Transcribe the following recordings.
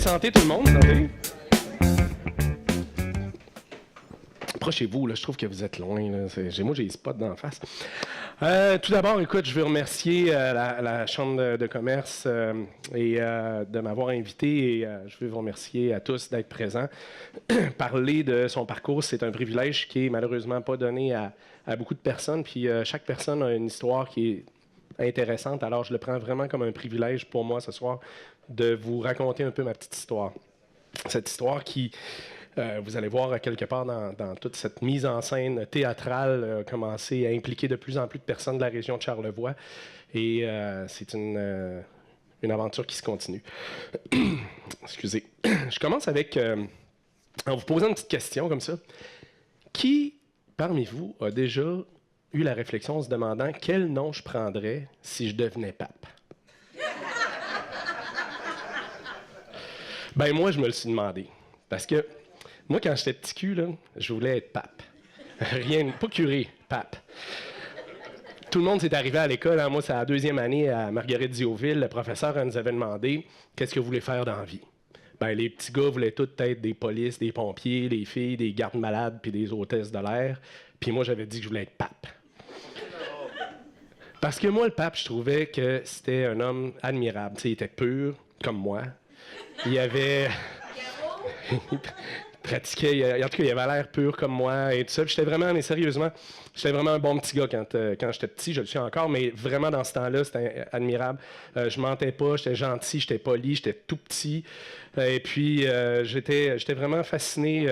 santé tout le monde, santé. Approchez-vous, là, je trouve que vous êtes loin. Là. Moi, j'ai les spots d'en face. Tout d'abord, écoute, je veux remercier la Chambre de commerce de m'avoir invité et je veux vous remercier à tous d'être présents. Parler de son parcours, c'est un privilège qui est malheureusement pas donné à beaucoup de personnes. Puis chaque personne a une histoire qui est intéressante. Alors, je le prends vraiment comme un privilège pour moi ce soir de vous raconter un peu ma petite histoire. Cette histoire qui... vous allez voir quelque part dans toute cette mise en scène théâtrale a commencé à impliquer de plus en plus de personnes de la région de Charlevoix. Et c'est une aventure qui se continue. Excusez. Je commence avec, en vous posant une petite question comme ça. Qui, parmi vous, a déjà eu la réflexion en se demandant quel nom je prendrais si je devenais pape? Ben moi, je me le suis demandé. Parce que moi, quand j'étais petit cul, là, je voulais être pape. Rien, pas curé, pape. Tout le monde s'est arrivé à l'école. Hein, moi, c'est la deuxième année à Marguerite-Diouville. Le professeur nous avait demandé qu'est-ce que vous voulez faire dans la vie. Ben, les petits gars voulaient tous être des polices, des pompiers, les filles, des gardes malades puis des hôtesses de l'air. Puis moi, j'avais dit que je voulais être pape. Parce que moi, le pape, je trouvais que c'était un homme admirable. T'sais, il était pur, comme moi. Il avait... pratiquait, en tout cas, il avait l'air pur comme moi et tout ça. Puis j'étais vraiment, mais sérieusement, j'étais vraiment un bon petit gars quand j'étais petit, je le suis encore, mais vraiment dans ce temps-là, c'était admirable. Je mentais pas, j'étais gentil, j'étais poli, j'étais tout petit. Et puis, j'étais vraiment fasciné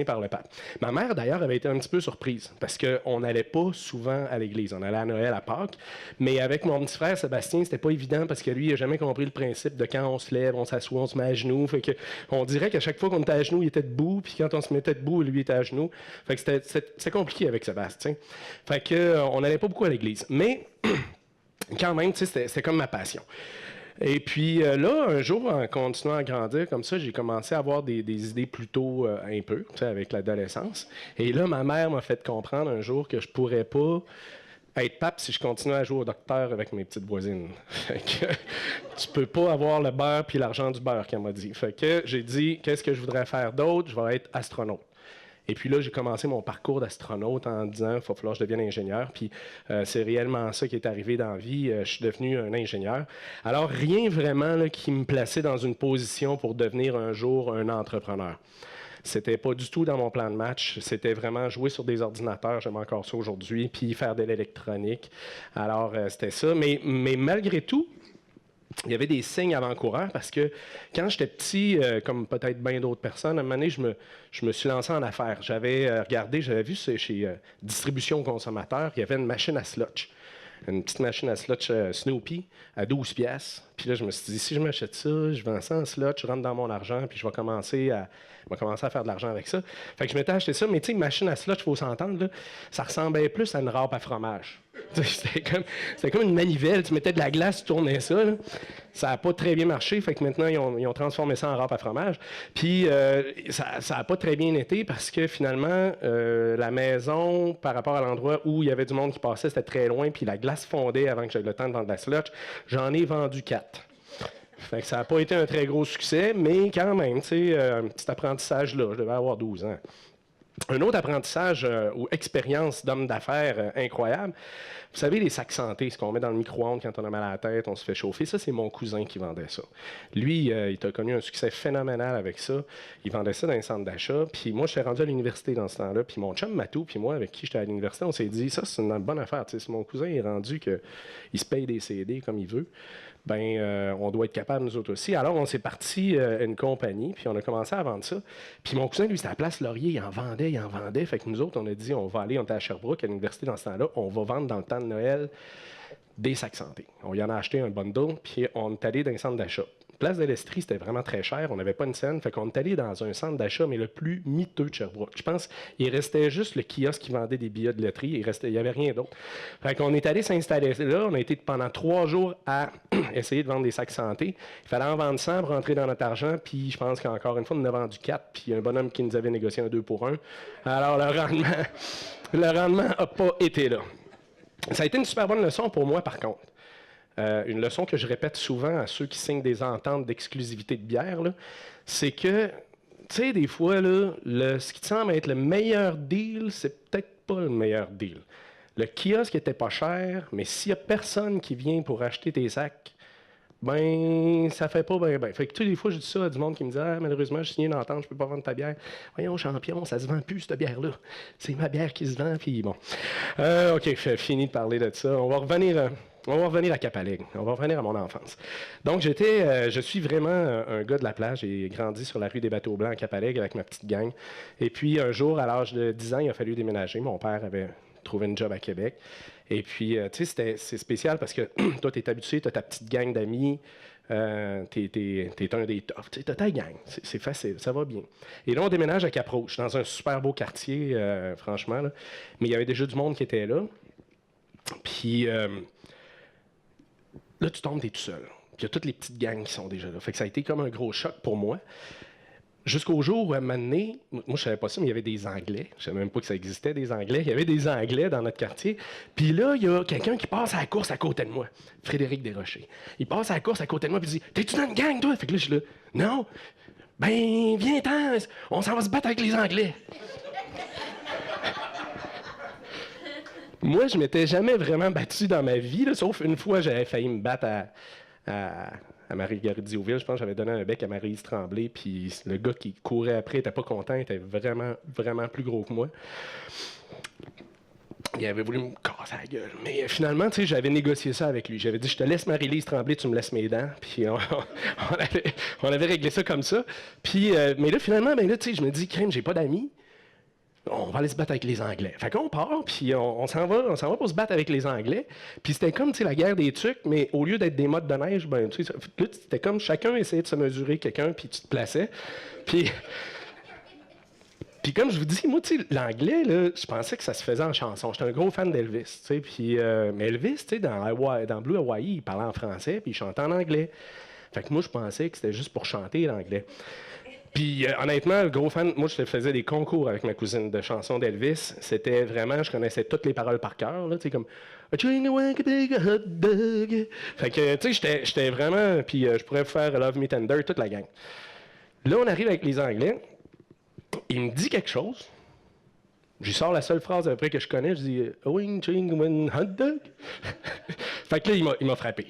par le pape. Ma mère, d'ailleurs, avait été un petit peu surprise parce qu'on n'allait pas souvent à l'église. On allait à Noël, à Pâques. Mais avec mon petit frère, Sébastien, c'était pas évident parce que lui, il n'a jamais compris le principe de quand on se lève, on s'assoit, on se met à genoux. Fait que, on dirait qu'à chaque fois qu'on était à genoux, il était debout. Puis quand on se mettait debout, lui était à genoux. Fait que c'était compliqué avec Sébastien. Fait que, on n'allait pas beaucoup à l'église. Mais quand même, c'était comme ma passion. Et puis là, un jour, en continuant à grandir comme ça, j'ai commencé à avoir des idées plutôt un peu, avec l'adolescence. Et là, ma mère m'a fait comprendre un jour que je pourrais pas être pape si je continuais à jouer au docteur avec mes petites voisines. Fait que tu peux pas avoir le beurre puis l'argent du beurre, qu'elle m'a dit. Fait que j'ai dit, qu'est-ce que je voudrais faire d'autre? Je vais être astronaute. Et puis là, j'ai commencé mon parcours d'astronaute en disant, il va falloir que je devienne ingénieur. Puis c'est réellement ça qui est arrivé dans la vie. Je suis devenu un ingénieur. Alors, rien vraiment là, qui me plaçait dans une position pour devenir un jour un entrepreneur. C'était pas du tout dans mon plan de match. C'était vraiment jouer sur des ordinateurs, j'aime encore ça aujourd'hui, puis faire de l'électronique. Alors, c'était ça. Mais malgré tout, il y avait des signes avant-coureurs parce que quand j'étais petit, comme peut-être bien d'autres personnes, à un moment donné, je me suis lancé en affaires. J'avais regardé, j'avais vu chez Distribution Consommateur, il y avait une machine à slotch. Une petite machine à slotch Snoopy à 12 piastres. Puis là, je me suis dit, si je m'achète ça, je vends ça en slotch, je rentre dans mon argent, puis je vais commencer à faire de l'argent avec ça. Fait que je m'étais acheté ça, mais tu sais, une machine à slotch, il faut s'entendre, là, ça ressemblait plus à une râpe à fromage. C'était comme une manivelle, tu mettais de la glace, tu tournais ça. Là. Ça n'a pas très bien marché, fait que maintenant, ils ont transformé ça en râpe à fromage. Puis, ça n'a pas très bien été parce que finalement, la maison, par rapport à l'endroit où il y avait du monde qui passait, c'était très loin, puis la glace fondait avant que j'aie le temps de vendre de la slotch. J'en ai vendu 4. Fait que ça n'a pas été un très gros succès, mais quand même, tu sais, un petit apprentissage là, je devais avoir 12 ans. Un autre apprentissage ou expérience d'homme d'affaires incroyable, vous savez, les sacs santé, ce qu'on met dans le micro-ondes quand on a mal à la tête, on se fait chauffer, ça, c'est mon cousin qui vendait ça. Lui, il a connu un succès phénoménal avec ça. Il vendait ça dans un centre d'achat. Puis moi, je suis rendu à l'université dans ce temps-là. Puis mon chum Matou, puis moi, avec qui j'étais à l'université, on s'est dit, ça, c'est une bonne affaire. Si mon cousin est rendu qu'il se paye des CD comme il veut, on doit être capable, nous autres aussi. Alors, on s'est parti une compagnie, puis on a commencé à vendre ça. Puis mon cousin, lui, c'était à la Place Laurier, il en vendait. Fait que nous autres, on a dit, on était à Sherbrooke, à l'université dans ce temps-là, on va vendre dans le temps de Noël des sacs santé. On y en a acheté un bundle, puis on est allé dans un centre d'achat. Place de l'Estrie, c'était vraiment très cher. On n'avait pas une scène. Fait qu'on est allé dans un centre d'achat, mais le plus miteux de Sherbrooke. Je pense qu'il restait juste le kiosque qui vendait des billets de loterie. Il n'y avait rien d'autre. Fait qu'on est allé s'installer là. On a été pendant 3 jours à essayer de vendre des sacs santé. Il fallait en vendre 100 pour rentrer dans notre argent. Puis je pense qu'encore une fois, on en a vendu 4. Puis il y a un bonhomme qui nous avait négocié un 2 pour 1. Alors le rendement n'a pas été là. Ça a été une super bonne leçon pour moi, par contre. une leçon que je répète souvent à ceux qui signent des ententes d'exclusivité de bière, là, c'est que, tu sais, des fois, là, ce qui te semble être le meilleur deal, c'est peut-être pas le meilleur deal. Le kiosque était pas cher, mais s'il y a personne qui vient pour acheter tes sacs, ben, ça fait pas ben. Fait que, tu sais, des fois, je dis ça à du monde qui me dit ah, malheureusement, j'ai signé une entente, je peux pas vendre ta bière. Voyons, champion, ça se vend plus, cette bière-là. C'est ma bière qui se vend, puis bon. OK, fini de parler de ça. On va revenir à Capalègue. On va revenir à mon enfance. Donc, je suis vraiment un gars de la plage. J'ai grandi sur la rue des Bateaux Blancs à Capalègue avec ma petite gang. Et puis, un jour, à l'âge de 10 ans, il a fallu déménager. Mon père avait trouvé une job à Québec. Et puis, tu sais, c'est spécial parce que toi, tu es habitué, tu as ta petite gang d'amis, tu es un des toughs, tu as ta gang, c'est facile, ça va bien. Et là, on déménage à Cap-Rouge, dans un super beau quartier, franchement, là. Mais il y avait déjà du monde qui était là. Puis, là, tu tombes, tu es tout seul. Puis, il y a toutes les petites gangs qui sont déjà là. Fait que ça a été comme un gros choc pour moi. Jusqu'au jour où, à un moment donné, moi, je savais pas ça, mais il y avait des Anglais. Je savais même pas que ça existait, des Anglais. Il y avait des Anglais dans notre quartier. Puis là, il y a quelqu'un qui passe à la course à côté de moi. Frédéric Desrochers. Il passe à la course à côté de moi, puis il dit « T'es-tu dans une gang, toi? » Fait que là, je suis là « Non. » « Ben, viens-t'en, on s'en va se battre avec les Anglais. » Moi, je m'étais jamais vraiment battu dans ma vie, là, sauf une fois, j'avais failli me battre à Marie-Gardioville. Je pense que j'avais donné un bec à Marie-Lise Tremblay, puis le gars qui courait après n'était pas content, il était vraiment, vraiment plus gros que moi. Il avait voulu me casser la gueule. Mais finalement, tu sais, j'avais négocié ça avec lui. J'avais dit, je te laisse Marie-Lise Tremblay, tu me laisses mes dents. Puis on avait réglé ça comme ça. Puis, mais là, finalement, ben là, tu sais, je me dis, crème, j'ai pas d'amis. On va aller se battre avec les Anglais. Fait qu'on part, puis on s'en va pour se battre avec les Anglais. Puis c'était comme, tu sais, la guerre des tucs, mais au lieu d'être des mottes de neige, ben, tu sais, là, c'était comme chacun essayait de se mesurer quelqu'un, puis tu te plaçais. Puis comme je vous dis, moi, tu sais, l'anglais, là, je pensais que ça se faisait en chanson. J'étais un gros fan d'Elvis, tu sais, puis mais Elvis, tu sais, dans Blue Hawaii, il parlait en français, puis il chantait en anglais. Fait que moi, je pensais que c'était juste pour chanter l'anglais. Puis honnêtement, gros fan, moi, je faisais des concours avec ma cousine de chansons d'Elvis. C'était vraiment, je connaissais toutes les paroles par cœur, là, tu sais, comme A chewing a big hot dog. Fait que, tu sais, j'étais vraiment, puis je pourrais faire Love Me Tender, toute la gang. Là, on arrive avec les Anglais. Il me dit quelque chose. Je lui sors la seule phrase après que je connais. Je dis « Wing, ching, wing, hot dog ». Fait que là, il m'a frappé.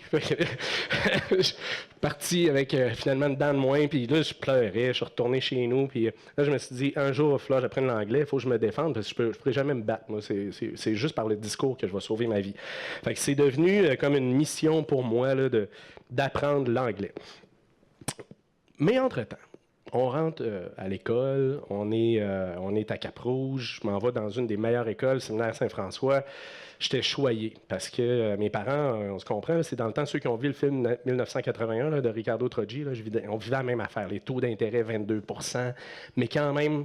Je suis parti avec finalement une dent de moins. Puis là, je pleurais. Je suis retourné chez nous. Puis là, je me suis dit, un jour, il va falloir que j'apprenne l'anglais. Il faut que je me défende parce que je ne pourrai jamais me battre. Moi, c'est juste par le discours que je vais sauver ma vie. Fait que c'est devenu comme une mission pour moi là, d'apprendre l'anglais. Mais entre-temps, on rentre à l'école, on est à Cap-Rouge, je m'en vais dans une des meilleures écoles, Séminaire Saint-François. J'étais choyé parce que mes parents, on se comprend, c'est dans le temps ceux qui ont vu le film 1981 là, de Ricardo Troggi, là, on vivait la même affaire, les taux d'intérêt 22%, mais quand même,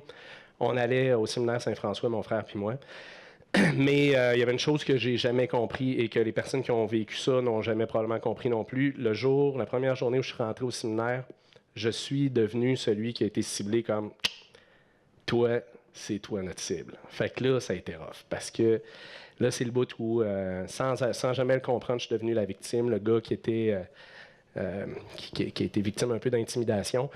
on allait au Séminaire Saint-François, mon frère puis moi. Mais il y avait une chose que j'ai jamais compris et que les personnes qui ont vécu ça n'ont jamais probablement compris non plus. La première journée où je suis rentré au séminaire, je suis devenu celui qui a été ciblé comme « Toi, c'est toi notre cible ». Fait que là, ça a été rough. Parce que là, c'est le bout où, sans jamais le comprendre, je suis devenu la victime, le gars qui a été victime un peu d'intimidation.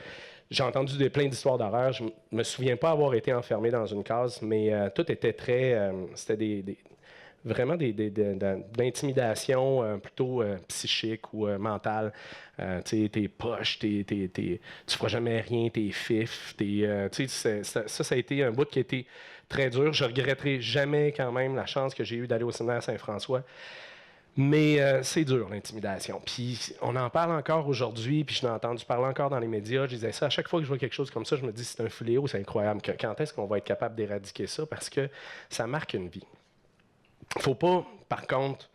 J'ai entendu plein d'histoires d'horreur. Je me souviens pas avoir été enfermé dans une case, mais tout était très... c'était vraiment d'intimidation plutôt psychique ou mentale. Tu sais, t'es poche, tu feras jamais rien, t'es fif. Ça a été un bout qui a été très dur. Je regretterai jamais quand même la chance que j'ai eue d'aller au séminaire Saint-François. Mais c'est dur, l'intimidation. Puis on en parle encore aujourd'hui, puis je l'ai entendu parler encore dans les médias. Je disais ça, à chaque fois que je vois quelque chose comme ça, je me dis c'est un fléau, c'est incroyable. Quand est-ce qu'on va être capable d'éradiquer ça? Parce que ça marque une vie. Il ne faut pas, par contre,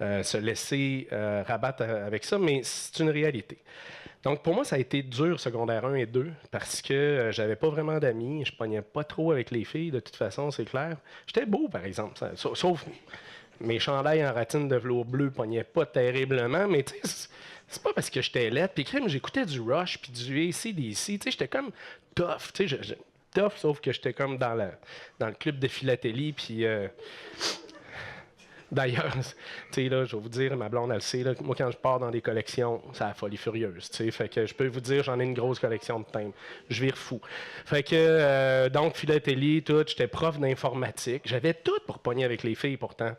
se laisser rabattre avec ça, mais c'est une réalité. Donc, pour moi, ça a été dur, secondaire 1 et 2, parce que j'avais pas vraiment d'amis, je pognais pas trop avec les filles, de toute façon, c'est clair. J'étais beau, par exemple, sauf mes chandails en ratine de velours bleu pognaient pas terriblement, mais tu sais, c'est pas parce que j'étais laid. Puis crème, j'écoutais du Rush, puis du AC/DC, tu sais, j'étais comme tough, tu sais, tough, sauf que j'étais comme dans le club de philatélie, puis... D'ailleurs, tu sais, là, je vais vous dire, ma blonde, elle sait, là, moi, quand je pars dans des collections, c'est la folie furieuse, tu sais. Fait que je peux vous dire, j'en ai une grosse collection de timbres. Je vire fou. Fait que, donc, philatélie, tout, j'étais prof d'informatique. J'avais tout pour pogner avec les filles, pourtant,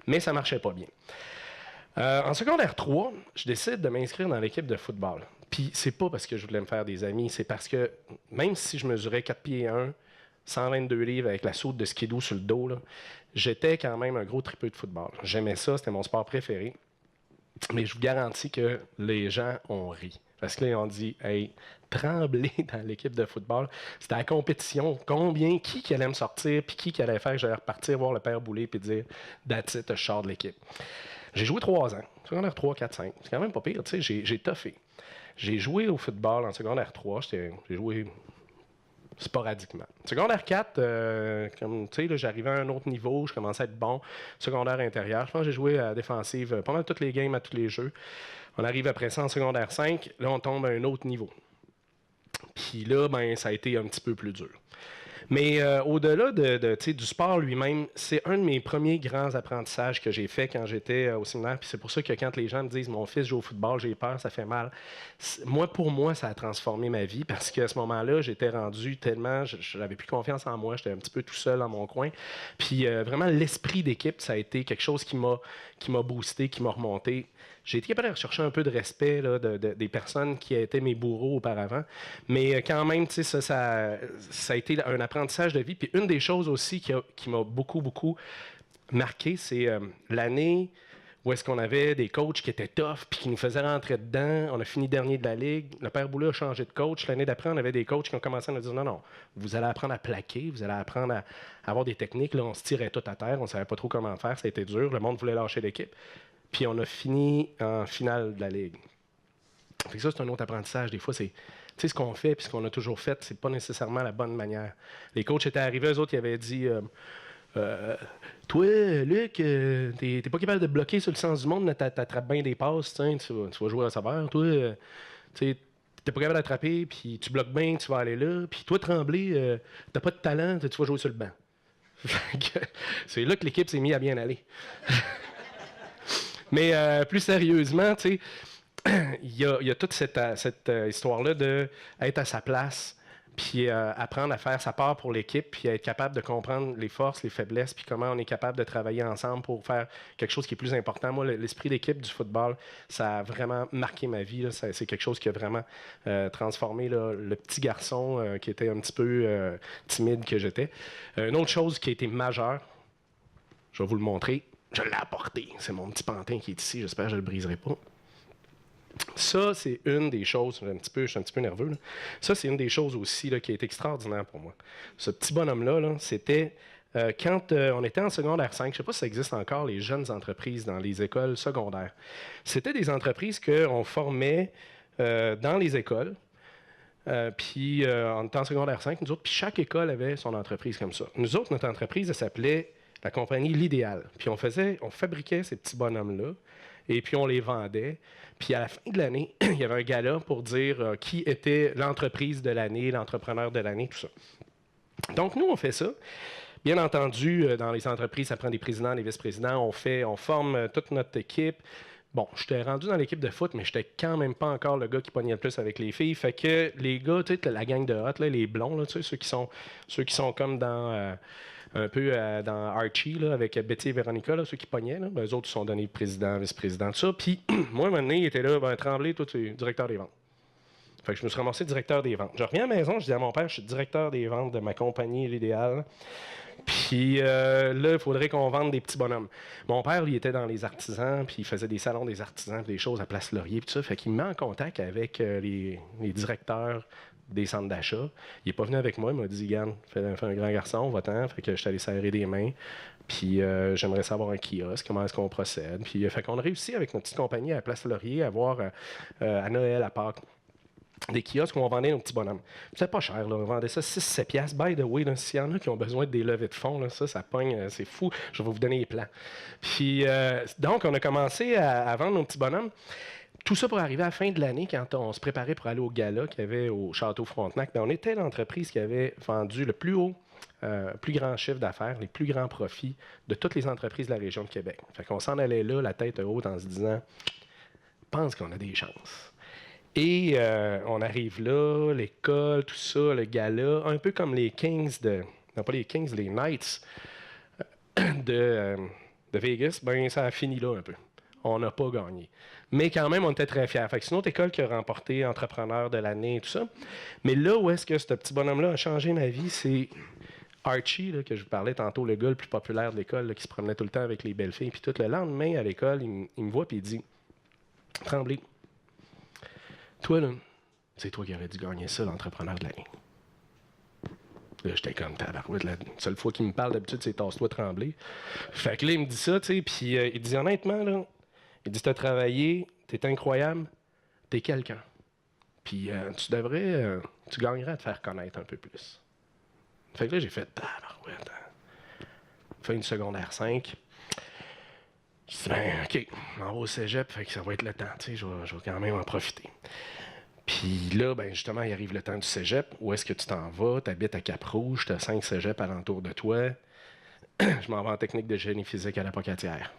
mais ça marchait pas bien. En secondaire 3, je décide de m'inscrire dans l'équipe de football. Puis c'est pas parce que je voulais me faire des amis, c'est parce que même si je mesurais 4 pieds 1, 122 livres avec la soude de skidoo sur le dos, là, j'étais quand même un gros tripeux de football. J'aimais ça, c'était mon sport préféré. Mais je vous garantis que les gens ont ri. Parce que là, ils ont dit, hey, Tremblay dans l'équipe de football, c'était la compétition. Combien, qui allait me sortir, puis qui allait faire que j'allais repartir voir le père Boulay puis dire, that's it, je sors de l'équipe. J'ai joué 3 ans, secondaire 3, 4, 5. C'est quand même pas pire, tu sais, j'ai toffé. J'ai joué au football en secondaire 3, j'ai joué sporadiquement. Secondaire 4, comme tu sais, là, j'arrivais à un autre niveau, je commençais à être bon. Secondaire intérieur, je pense que j'ai joué à la défensive pendant toutes les games, à tous les jeux. On arrive après ça en secondaire 5, là on tombe à un autre niveau. Puis là, ben, ça a été un petit peu plus dur. Mais au-delà du sport lui-même, c'est un de mes premiers grands apprentissages que j'ai fait quand j'étais au séminaire. Puis c'est pour ça que quand les gens me disent « Mon fils joue au football, j'ai peur, ça fait mal », pour moi, ça a transformé ma vie parce qu'à ce moment-là, j'étais rendu tellement... Je n'avais plus confiance en moi, j'étais un petit peu tout seul dans mon coin. Puis vraiment, l'esprit d'équipe, ça a été quelque chose qui m'a boosté, qui m'a remonté. J'ai été capable de rechercher un peu de respect là, des personnes qui étaient mes bourreaux auparavant. Mais quand même, ça a été un apprentissage de vie. Puis une des choses aussi qui m'a beaucoup, beaucoup marqué, c'est l'année où est-ce qu'on avait des coachs qui étaient tough puis qui nous faisaient rentrer dedans. On a fini dernier de la Ligue. Le père Boulay a changé de coach. L'année d'après, on avait des coachs qui ont commencé à nous dire « Non, non, vous allez apprendre à plaquer, vous allez apprendre à avoir des techniques. » Là, on se tirait tout à terre. On ne savait pas trop comment faire. Ça a été dur. Le monde voulait lâcher l'équipe. Puis on a fini en finale de la Ligue. Fait que ça, c'est un autre apprentissage. Des fois, c'est ce qu'on fait puis ce qu'on a toujours fait, c'est pas nécessairement la bonne manière. Les coachs étaient arrivés, eux autres, ils avaient dit toi, Luc, t'es pas capable de bloquer sur le sens du monde, t'attrapes bien des passes, tu vas jouer à saveur. Toi, t'es pas capable d'attraper, puis tu bloques bien, tu vas aller là. Puis toi, Tremblay, t'as pas de talent, tu vas jouer sur le banc. C'est là que l'équipe s'est mise à bien aller. Mais plus sérieusement, tu sais, il y a toute cette histoire-là d'être à sa place, puis apprendre à faire sa part pour l'équipe, puis être capable de comprendre les forces, les faiblesses, puis comment on est capable de travailler ensemble pour faire quelque chose qui est plus important. Moi, l'esprit d'équipe du football, ça a vraiment marqué ma vie. Là. C'est quelque chose qui a vraiment transformé là, le petit garçon qui était un petit peu timide que j'étais. Une autre chose qui a été majeure, je vais vous le montrer. Je l'ai apporté. C'est mon petit pantin qui est ici. J'espère que je ne le briserai pas. Ça, c'est une des choses. Je suis un petit peu nerveux. Là. Ça, c'est une des choses aussi là, qui a été extraordinaire pour moi. Ce petit bonhomme-là, là, c'était quand on était en secondaire 5. Je ne sais pas si ça existe encore, les jeunes entreprises dans les écoles secondaires. C'était des entreprises qu'on formait dans les écoles. Puis on était en secondaire 5, nous autres. Puis chaque école avait son entreprise comme ça. Nous autres, notre entreprise, elle s'appelait la compagnie L'Idéal. Puis on fabriquait ces petits bonhommes-là, et puis on les vendait. Puis à la fin de l'année, il y avait un gala pour dire qui était l'entreprise de l'année, l'entrepreneur de l'année, tout ça. Donc nous, on fait ça. Bien entendu, dans les entreprises, ça prend des présidents, des vice-présidents. On forme toute notre équipe. Bon, j'étais rendu dans l'équipe de foot, mais j'étais quand même pas encore le gars qui pognait le plus avec les filles. Fait que les gars, tu sais, la gang de hot, là, les blonds, là, tu sais, ceux qui sont comme dans... un peu dans Archie, là, avec Betty et Véronica, là, ceux qui pognaient. Là, ben, eux autres, ils sont donnés président, vice-président, tout ça. Puis, moi, à un moment donné, il était là, ben, Tremblay, toi, tu es directeur des ventes. Fait que je me suis ramassé directeur des ventes. Je reviens à la maison, je dis à mon père, je suis directeur des ventes de ma compagnie, L'Idéal. Puis là, il faudrait qu'on vende des petits bonhommes. Mon père, lui, était dans les artisans, puis il faisait des salons des artisans, des choses à Place Laurier, puis tout ça. Fait qu'il me met en contact avec les directeurs des centres d'achat. Il n'est pas venu avec moi, il m'a dit, Yann, fais un grand garçon, va-t'en. Fait que je suis allé serrer des mains. Puis j'aimerais savoir un kiosque, comment est-ce qu'on procède. Puis fait qu'on a réussi avec notre petite compagnie à Place Laurier à avoir à Noël, à Pâques, des kiosques où on vendait nos petits bonhommes. C'était pas cher, là. On vendait ça 6-7 piastres. By the way, s'il y en a qui ont besoin de des levées de fonds, là, ça pogne, c'est fou. Je vais vous donner les plans. Puis donc, on a commencé à vendre nos petits bonhommes. Tout ça pour arriver à la fin de l'année, quand on se préparait pour aller au gala qu'il y avait au Château Frontenac. Bien, on était l'entreprise qui avait vendu le plus haut plus grands chiffres d'affaires, les plus grands profits de toutes les entreprises de la région de Québec. Fait qu'on s'en allait là, la tête haute, en se disant, pense qu'on a des chances. Et on arrive là, l'école, tout ça, le gala, un peu comme les Kings non pas les Kings, les Knights de Vegas, ben ça a fini là un peu. On n'a pas gagné. Mais quand même, on était très fiers. Fait que c'est une autre école qui a remporté entrepreneur de l'année et tout ça. Mais là où est-ce que ce petit bonhomme-là a changé ma vie, c'est Archie, là, que je vous parlais tantôt, le gars le plus populaire de l'école, là, qui se promenait tout le temps avec les belles filles. Puis tout le lendemain, à l'école, il me voit et il dit « Tremblay, toi, là, c'est toi qui aurais dû gagner ça, l'entrepreneur de l'année. » Là, j'étais comme tabarouette. La seule fois qu'il me parle, d'habitude, c'est « Tasse-toi, Tremblay. » Fait que là, il me dit ça, tu sais, puis il dit honnêtement, là, il dit t'as travaillé, t'es incroyable, t'es quelqu'un. Puis tu gagnerais à te faire connaître un peu plus. Fait que là, j'ai fait tabarouette. Fait une secondaire 5. Je dis, ben, OK, on va au cégep, fait que ça va être le temps, tu sais, je vais quand même en profiter. Puis là, ben justement, il arrive le temps du cégep. Où est-ce que tu t'en vas? Tu habites à Cap-Rouge, tu as 5 cégeps alentour de toi. Je m'en vais en technique de génie physique à la Pocatière.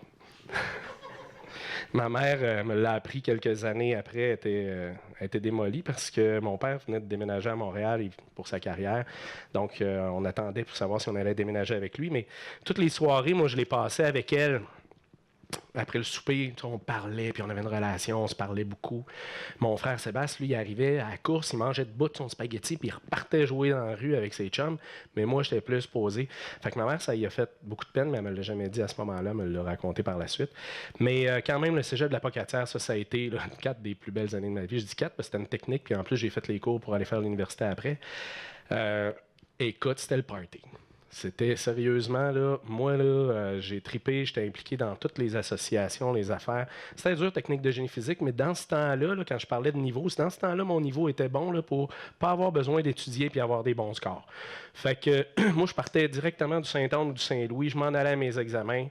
Ma mère me l'a appris quelques années après, elle était démolie parce que mon père venait de déménager à Montréal pour sa carrière. Donc, on attendait pour savoir si on allait déménager avec lui. Mais toutes les soirées, moi, je les passais avec elle. Après le souper, on parlait, puis on avait une relation, on se parlait beaucoup. Mon frère Sébastien, lui, il arrivait à la course, il mangeait debout de son spaghetti, puis il repartait jouer dans la rue avec ses chums. Mais moi, j'étais plus posé. Fait que ma mère, ça y a fait beaucoup de peine, mais elle ne me l'a jamais dit à ce moment-là, elle me l'a raconté par la suite. Mais quand même, le cégep de la Pocatière, ça a été là, 4 des plus belles années de ma vie. Je dis 4 parce que c'était une technique, puis en plus, j'ai fait les cours pour aller faire l'université après. Écoute, c'était le party. C'était sérieusement, là, moi, là, j'ai tripé, j'étais impliqué dans toutes les associations, les affaires. C'était dur, technique de génie physique, mais dans ce temps-là, là, quand je parlais de niveau, dans ce temps-là, mon niveau était bon là, pour pas avoir besoin d'étudier puis avoir des bons scores. Fait que moi, je partais directement du Saint-Anne ou du Saint-Louis, je m'en allais à mes examens.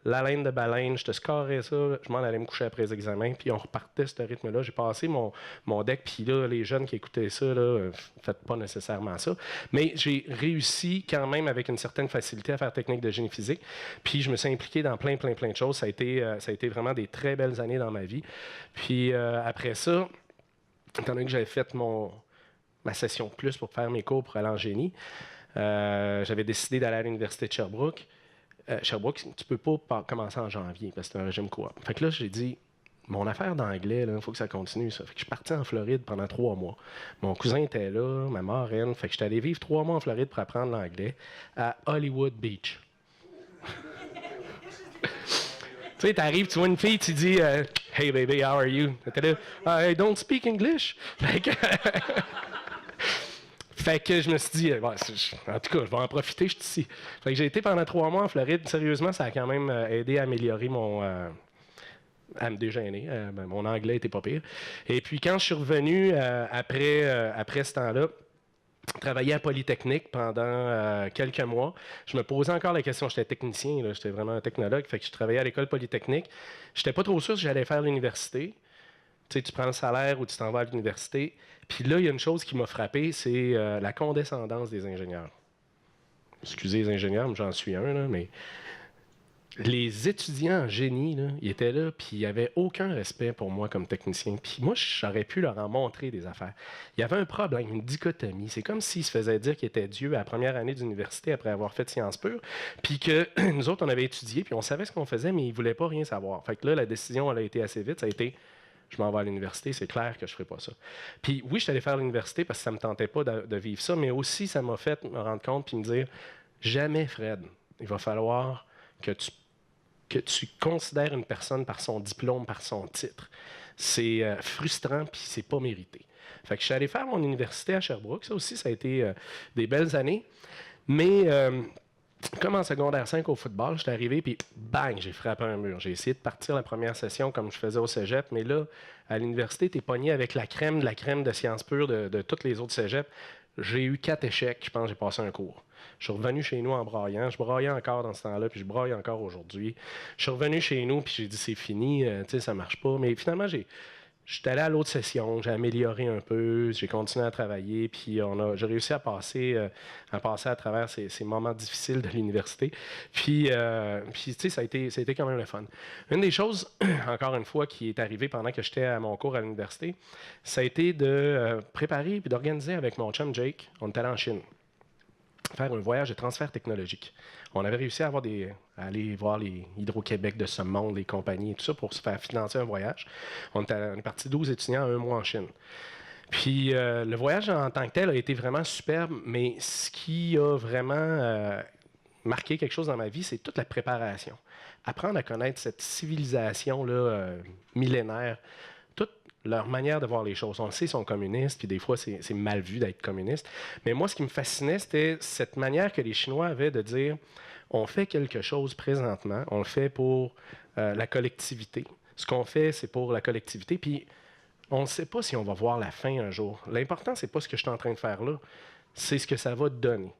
La laine de baleine, je te scorais ça, je m'en allais me coucher après les examens, puis on repartait ce rythme-là. J'ai passé mon deck, puis là, les jeunes qui écoutaient ça, là, faites pas nécessairement ça. Mais j'ai réussi quand même avec une certaine facilité à faire technique de génie physique. Puis je me suis impliqué dans plein de choses. Ça a été vraiment des très belles années dans ma vie. Puis après ça, étant donné que j'avais fait ma session de plus pour faire mes cours pour aller en génie, j'avais décidé d'aller à l'université de Sherbrooke. Sherbrooke, tu peux pas commencer en janvier parce que c'est un régime coop. Fait que là, j'ai dit, mon affaire d'anglais, il faut que ça continue. Ça. Fait que je suis parti en Floride pendant 3 mois. Mon cousin était là, ma marraine. Fait que j'étais allé vivre 3 mois en Floride pour apprendre l'anglais à Hollywood Beach. Tu sais, t'arrives, tu vois une fille, tu dis Hey baby, how are you? T'es là, I don't speak English. Fait que je me suis dit, en tout cas, je vais en profiter, je suis ici. Fait que j'ai été pendant 3 mois en Floride. Sérieusement, ça a quand même aidé à améliorer à me dégêner. Mon anglais était pas pire. Et puis quand je suis revenu après ce temps-là, travailler à Polytechnique pendant quelques mois. Je me posais encore la question, j'étais technicien, j'étais vraiment un technologue, fait que je travaillais à l'école Polytechnique. J'étais pas trop sûr si j'allais faire l'université. Tu sais, tu prends le salaire ou tu t'en vas à l'université. Puis là, il y a une chose qui m'a frappé, c'est la condescendance des ingénieurs. Excusez les ingénieurs, mais j'en suis un, là, mais les étudiants en génie, là, ils étaient là, puis il n'y avait aucun respect pour moi comme technicien. Puis moi, j'aurais pu leur en montrer des affaires. Il y avait un problème, une dichotomie. C'est comme s'ils se faisaient dire qu'ils étaient Dieu à la première année d'université après avoir fait Sciences Pures, puis que nous autres, on avait étudié, puis on savait ce qu'on faisait, mais ils ne voulaient pas rien savoir. Fait que là, la décision, elle a été assez vite. Ça a été je m'en vais à l'université, c'est clair que je ne ferai pas ça. Puis oui, je suis allé faire l'université parce que ça ne me tentait pas de vivre ça, mais aussi, ça m'a fait me rendre compte puis me dire, jamais, Fred, il va falloir que tu considères une personne par son diplôme, par son titre. C'est frustrant puis c'est pas mérité. Fait que je suis allé faire mon université à Sherbrooke. Ça aussi, ça a été des belles années. Mais comme en secondaire 5 au football, j'étais arrivé, puis bang, j'ai frappé un mur. J'ai essayé de partir la première session comme je faisais au cégep, mais là, à l'université, tu es pogné avec la crème de Sciences Pures de toutes les autres cégeps. J'ai eu 4 échecs, je pense que j'ai passé un cours. Je suis revenu chez nous en braillant. Je braillais encore dans ce temps-là, puis je braille encore aujourd'hui. Je suis revenu chez nous, puis j'ai dit c'est fini, tu sais, ça marche pas. Mais finalement, J'étais allé à l'autre session, j'ai amélioré un peu, j'ai continué à travailler, puis j'ai réussi à passer à travers ces moments difficiles de l'université. Puis tu sais, ça a été quand même le fun. Une des choses, encore une fois, qui est arrivée pendant que j'étais à mon cours à l'université, ça a été de préparer puis d'organiser avec mon chum Jake, on est allé en Chine, faire un voyage de transfert technologique. On avait réussi à aller voir les Hydro-Québec de ce monde, les compagnies et tout ça pour se faire financer un voyage. On est parti 12 étudiants un mois en Chine. Puis le voyage en tant que tel a été vraiment superbe, mais ce qui a vraiment marqué quelque chose dans ma vie, c'est toute la préparation. Apprendre à connaître cette civilisation-là millénaire, toute leur manière de voir les choses. On le sait, ils sont communistes, puis des fois, c'est mal vu d'être communiste. Mais moi, ce qui me fascinait, c'était cette manière que les Chinois avaient de dire, on fait quelque chose présentement, on le fait pour la collectivité. Ce qu'on fait, c'est pour la collectivité, puis on ne sait pas si on va voir la fin un jour. L'important, c'est pas ce que je suis en train de faire là, c'est ce que ça va te donner.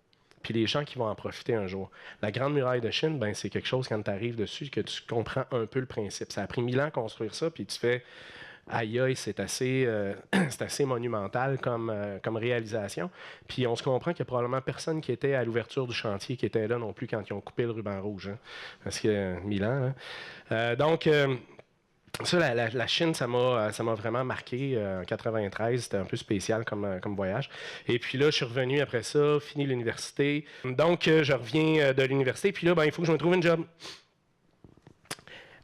Puis les gens qui vont en profiter un jour. La Grande Muraille de Chine, ben, c'est quelque chose, quand tu arrives dessus, que tu comprends un peu le principe. Ça a pris 1000 ans à construire ça, puis tu fais aïe aïe, c'est assez, c'est assez monumental comme réalisation. Puis on se comprend qu'il n'y a probablement personne qui était à l'ouverture du chantier qui était là non plus quand ils ont coupé le ruban rouge. Hein, parce que 1000 ans. Hein. Donc, ça, la Chine, ça m'a vraiment marqué en 93. C'était un peu spécial comme voyage. Et puis là, je suis revenu après ça, fini l'université. Donc, je reviens de l'université. Puis là, ben, il faut que je me trouve une job.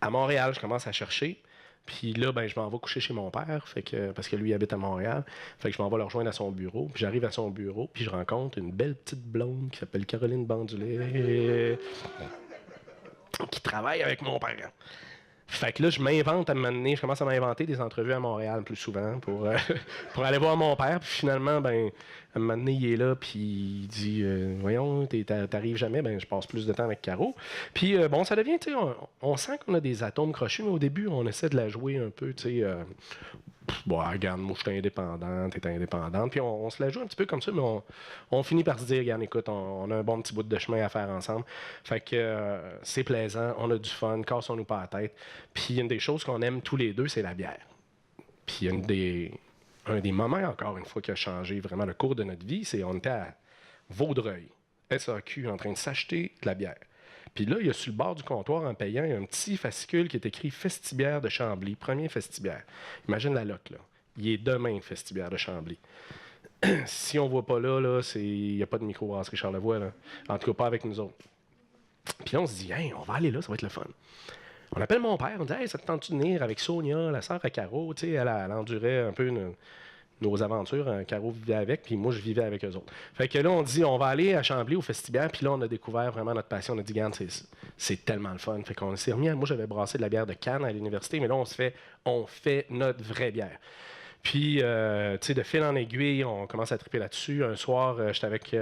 À Montréal, je commence à chercher. Puis là, ben, je m'en vais coucher chez mon père, parce que lui habite à Montréal. Fait que je m'en vais le rejoindre à son bureau. Puis j'arrive à son bureau, puis je rencontre une belle petite blonde qui s'appelle Caroline Bandulé, qui travaille avec mon père. Fait que là, je commence à m'inventer des entrevues à Montréal plus souvent pour aller voir mon père. Puis finalement, ben, à un moment donné, il est là, puis il dit voyons, t'arrives jamais, ben je passe plus de temps avec Caro. Puis bon, ça devient, tu sais, on sent qu'on a des atomes crochus, mais au début, on essaie de la jouer un peu, tu sais. Bon, regarde, moi, je suis indépendante, t'es indépendante. Puis on se la joue un petit peu comme ça, mais on finit par se dire, regarde, écoute, on a un bon petit bout de chemin à faire ensemble. Fait que c'est plaisant, on a du fun, cassons-nous pas la tête. Puis une des choses qu'on aime tous les deux, c'est la bière. Puis un des moments, encore une fois, qui a changé vraiment le cours de notre vie, c'est on était à Vaudreuil, SAQ, en train de s'acheter de la bière. Puis là, il y a sur le bord du comptoir, en payant, il y a un petit fascicule qui est écrit Festibière de Chambly, premier Festibière. Imagine la loque, là. Il est demain, Festibière de Chambly. Si on ne voit pas là, il n'y a pas de microbrasserie Charlevoix, là. En tout cas, pas avec nous autres. Puis là, on se dit, hey, on va aller là, ça va être le fun. On appelle mon père, on dit, hey, ça te tente-tu de venir avec Sonia, la sœur à Caro? Tu sais, elle endurait un peu nos aventures. Caro vivait avec, puis moi, je vivais avec eux autres. Fait que là, on dit, on va aller à Chambly au Festibière, puis là, on a découvert vraiment notre passion. On a dit, regarde, c'est tellement le fun. Fait qu'on s'est remis moi, j'avais brassé de la bière de Cannes à l'université, mais là, on fait notre vraie bière. Puis, tu sais, de fil en aiguille, on commence à triper là-dessus. Un soir, j'étais avec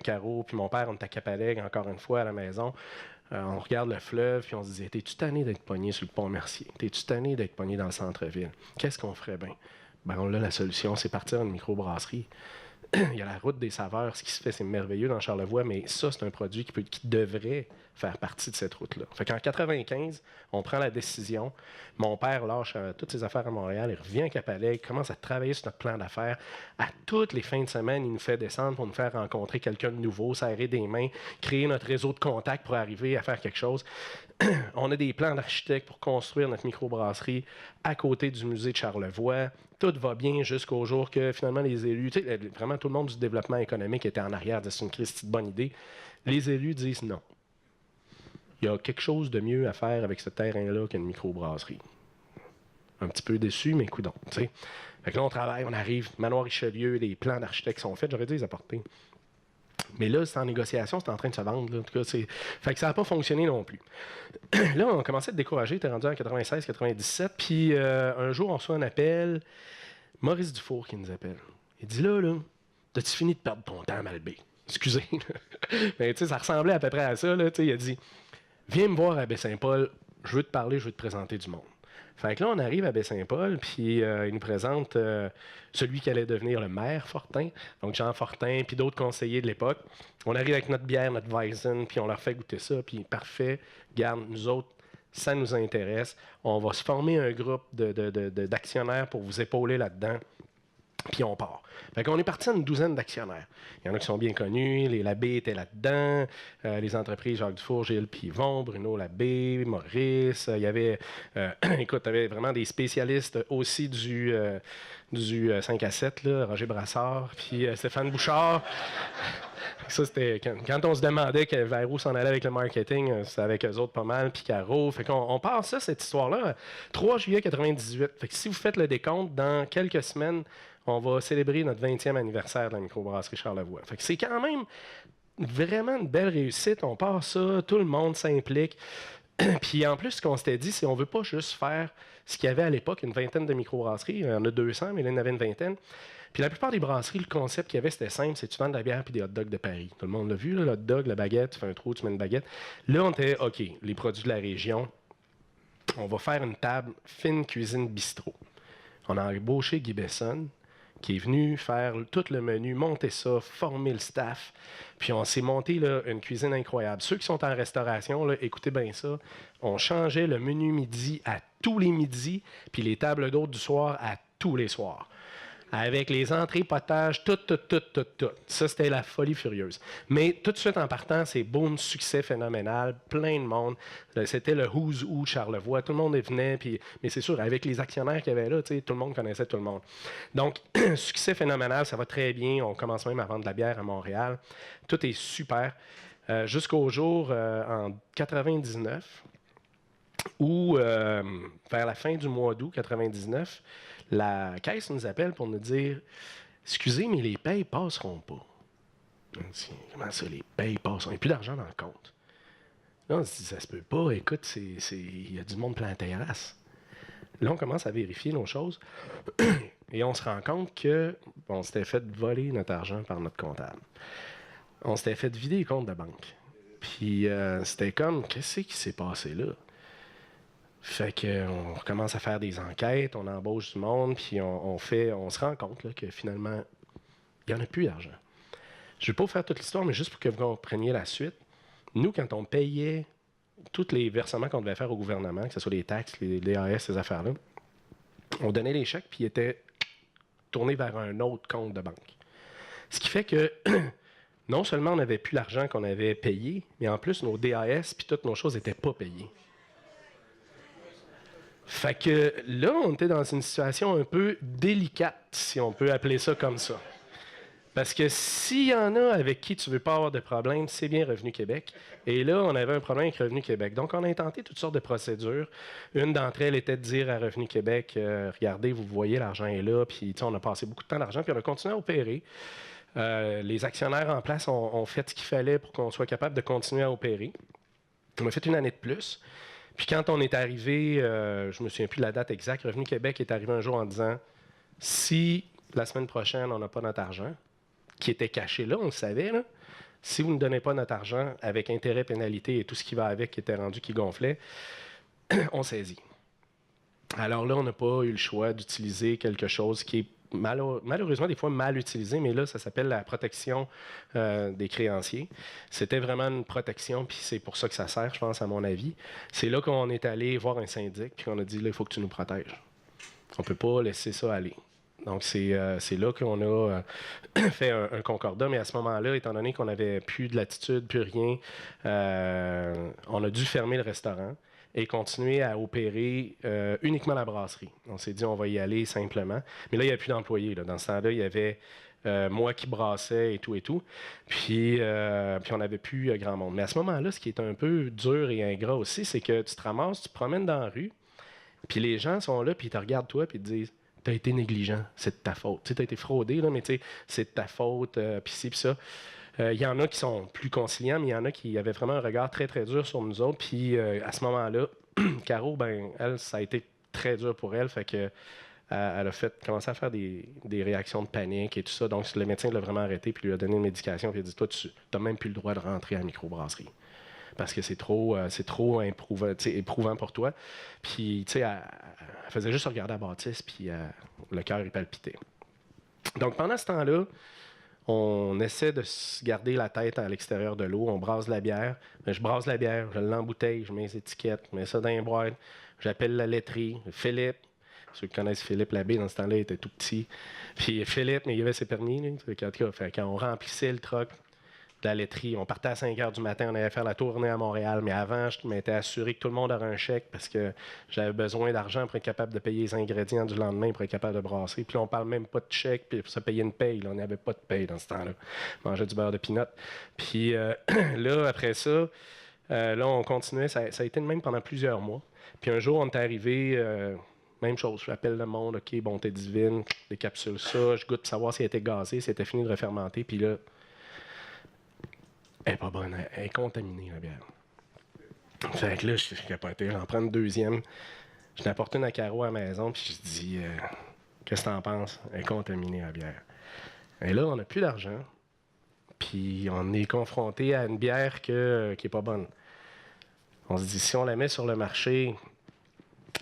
Caro, puis mon père, on était à Capalègue, encore une fois, à la maison. On regarde le fleuve, puis on se disait, t'es-tu tanné d'être pogné sur le pont Mercier? T'es-tu tanné d'être pogné dans le centre-ville? Qu'est-ce qu'on ferait bien? Ben, on a la solution, c'est partir en microbrasserie. Il y a la route des saveurs, ce qui se fait, c'est merveilleux dans Charlevoix, mais ça, c'est un produit qui devrait faire partie de cette route-là. Fait qu'en 95, on prend la décision. Mon père lâche toutes ses affaires à Montréal, il revient à Capalègue, commence à travailler sur notre plan d'affaires. À toutes les fins de semaine, il nous fait descendre pour nous faire rencontrer quelqu'un de nouveau, serrer des mains, créer notre réseau de contacts pour arriver à faire quelque chose. On a des plans d'architecte pour construire notre microbrasserie à côté du musée de Charlevoix. Tout va bien jusqu'au jour que finalement les élus, tu sais, vraiment tout le monde du développement économique était en arrière, c'est une Christie de bonne idée. Les élus disent non. Il y a quelque chose de mieux à faire avec ce terrain-là qu'une microbrasserie. Un petit peu déçu, mais coudonc, tu sais. Fait que là, on travaille, on arrive, Manoir Richelieu, les plans d'architectes sont faits, j'aurais dû les apporter. Mais là, c'est en négociation, c'est en train de se vendre. Là. En tout cas, fait que ça n'a pas fonctionné non plus. Là, on commençait à être découragé, t'es rendu en 96, 97, puis un jour, on reçoit un appel, Maurice Dufour qui nous appelle. Il dit là, t'as-tu fini de perdre ton temps à Malbé? Excusez. Mais tu sais, ça ressemblait à peu près à ça. Là, il a dit, viens me voir à Baie-Saint-Paul, je veux te parler, je veux te présenter du monde. Fait que là, on arrive à Baie-Saint-Paul, puis il nous présente celui qui allait devenir le maire Fortin, donc Jean Fortin, puis d'autres conseillers de l'époque. On arrive avec notre bière, notre Weizen, puis on leur fait goûter ça, puis parfait, garde, nous autres, ça nous intéresse. On va se former un groupe d'actionnaires pour vous épauler là-dedans. Puis on part. Fait qu'on est parti à une douzaine d'actionnaires. Il y en a qui sont bien connus. Les Labbé étaient là-dedans. Les entreprises Jacques Dufour, Gilles Pivon, Bruno Labbé, Maurice. Il y avait, écoute, il y avait vraiment des spécialistes aussi du 5 à 7, là, Roger Brassard, puis Stéphane Bouchard. Ça, c'était quand on se demandait vers où s'en allait avec le marketing, c'était avec eux autres pas mal, puis Caro. Fait qu'on part ça, cette histoire-là, 3 juillet 98. Fait que si vous faites le décompte, dans quelques semaines, on va célébrer notre 20e anniversaire de la microbrasserie Charlevoix. Fait que c'est quand même vraiment une belle réussite. On part ça, tout le monde s'implique. Puis en plus, ce qu'on s'était dit, c'est qu'on ne veut pas juste faire ce qu'il y avait à l'époque, une vingtaine de microbrasseries. Il y en a 200, mais là, il y en avait une vingtaine. Puis la plupart des brasseries, le concept qu'il y avait, c'était simple, c'est tu vends de la bière puis des hot dogs de Paris. Tout le monde l'a vu, là, le hot dog, la baguette, tu fais un trou, tu mets une baguette. Là, on était, OK, les produits de la région, on va faire une table fine cuisine bistrot. On a embauché Guy Besson, qui est venu faire tout le menu, monter ça, former le staff. Puis on s'est monté là, une cuisine incroyable. Ceux qui sont en restauration, là, écoutez bien ça, on changeait le menu midi à tous les midis, puis les tables d'hôtes du soir à tous les soirs. Avec les entrées, potages, tout. Ça, c'était la folie furieuse. Mais tout de suite en partant, c'est boum, succès phénoménal, plein de monde. C'était le who's who de Charlevoix. Tout le monde venait, puis, mais c'est sûr, avec les actionnaires qu'il y avait là, tout le monde connaissait tout le monde. Donc, succès phénoménal, ça va très bien. On commence même à vendre de la bière à Montréal. Tout est super. Jusqu'au jour, en 99, où, vers la fin du mois d'août 99, la caisse nous appelle pour nous dire « Excusez, mais les payes ne passeront pas. » On dit « Comment ça, les payes passeront? Il n'y a plus d'argent dans le compte. » Là, on se dit « Ça se peut pas. Écoute, il y a du monde plein la terrasse. » Là, on commence à vérifier nos choses et on se rend compte qu'on s'était fait voler notre argent par notre comptable. On s'était fait vider les comptes de banque. Puis c'était comme « Qu'est-ce qui s'est passé là? » Fait qu'on commence à faire des enquêtes, on embauche du monde, puis on se rend compte là, que finalement, il n'y en a plus d'argent. Je ne vais pas vous faire toute l'histoire, mais juste pour que vous compreniez la suite. Nous, quand on payait tous les versements qu'on devait faire au gouvernement, que ce soit les taxes, les DAS, ces affaires-là, on donnait les chèques, puis ils étaient tournés vers un autre compte de banque. Ce qui fait que non seulement on n'avait plus l'argent qu'on avait payé, mais en plus, nos DAS puis toutes nos choses n'étaient pas payées. Fait que là, on était dans une situation un peu délicate, si on peut appeler ça comme ça. Parce que s'il y en a avec qui tu ne veux pas avoir de problème, c'est bien Revenu Québec. Et là, on avait un problème avec Revenu Québec. Donc, on a intenté toutes sortes de procédures. Une d'entre elles était de dire à Revenu Québec, regardez, vous voyez, l'argent est là. Puis, on a passé beaucoup de temps d'argent, puis on a continué à opérer. Les actionnaires en place ont fait ce qu'il fallait pour qu'on soit capable de continuer à opérer. On a fait une année de plus. Puis quand on est arrivé, je ne me souviens plus de la date exacte, Revenu Québec est arrivé un jour en disant « Si la semaine prochaine, on n'a pas notre argent, qui était caché là, on le savait, là, si vous ne donnez pas notre argent avec intérêt, pénalité et tout ce qui va avec, qui était rendu, qui gonflait, on saisit. » Alors là, on n'a pas eu le choix d'utiliser quelque chose qui est malheureusement des fois mal utilisé, mais là, ça s'appelle la protection des créanciers. C'était vraiment une protection, puis c'est pour ça que ça sert, je pense, à mon avis. C'est là qu'on est allé voir un syndic, puis on a dit, là, il faut que tu nous protèges. On ne peut pas laisser ça aller. Donc, c'est là qu'on a fait un concordat, mais à ce moment-là, étant donné qu'on n'avait plus de latitude, plus rien, on a dû fermer le restaurant et continuer à opérer uniquement la brasserie. On s'est dit, on va y aller simplement. Mais là, il n'y avait plus d'employés. Dans ce temps-là, il y avait moi qui brassais et tout. Puis on n'avait plus grand monde. Mais à ce moment-là, ce qui est un peu dur et ingrat aussi, c'est que tu te ramasses, tu te promènes dans la rue, puis les gens sont là, puis ils te regardent toi, puis ils te disent, t'as été négligent, c'est de ta faute. Tu sais, t'as été fraudé, là, mais tu sais, c'est de ta faute, puis ci, puis ça. Il y en a qui sont plus conciliants, mais il y en a qui avaient vraiment un regard très, très dur sur nous autres. Puis à ce moment-là, Caro, ben, elle, ça a été très dur pour elle. Fait que elle a commencé à faire des réactions de panique et tout ça. Donc le médecin l'a vraiment arrêté, puis lui a donné une médication. Puis il a dit, toi, tu n'as même plus le droit de rentrer à la microbrasserie. Parce que c'est trop éprouvant pour toi. Puis, tu sais, elle faisait juste regarder la bâtisse, puis le cœur, il palpitait. Donc, pendant ce temps-là, On essaie de se garder la tête à l'extérieur de l'eau. On brasse de la bière. Je brasse la bière, je l'embouteille, je mets les étiquettes, je mets ça dans les boîtes. J'appelle la laiterie. Philippe, ceux qui connaissent Philippe Labbé, dans ce temps-là, il était tout petit. Puis Philippe, mais il avait ses permis. Là. En tout cas, quand on remplissait le truck de la laiterie, on partait à 5 h du matin, on allait faire la tournée à Montréal. Mais avant, je m'étais assuré que tout le monde aurait un chèque parce que j'avais besoin d'argent pour être capable de payer les ingrédients du lendemain, pour être capable de brasser. Puis là, on parle même pas de chèque, puis pour se payer une paye. Là, on n'avait pas de paye dans ce temps-là. On mangeait du beurre de pinot. Puis là, après ça, là, on continuait. Ça a été le même pendant plusieurs mois. Puis un jour, on est arrivé, même chose, j'appelle le monde, OK, bonté divine, décapsule ça, je goûte pour savoir si elle était gazée, si elle était finie de refermenter, puis là, elle n'est pas bonne, elle est contaminée, la bière. Fait que là, je capotais, j'en prends une deuxième, je l'ai apporté une à Caro à la maison, puis je dis, qu'est-ce que t'en penses? Elle est contaminée, la bière. Et là, on n'a plus d'argent, puis on est confronté à une bière qui n'est pas bonne. On se dit, si on la met sur le marché,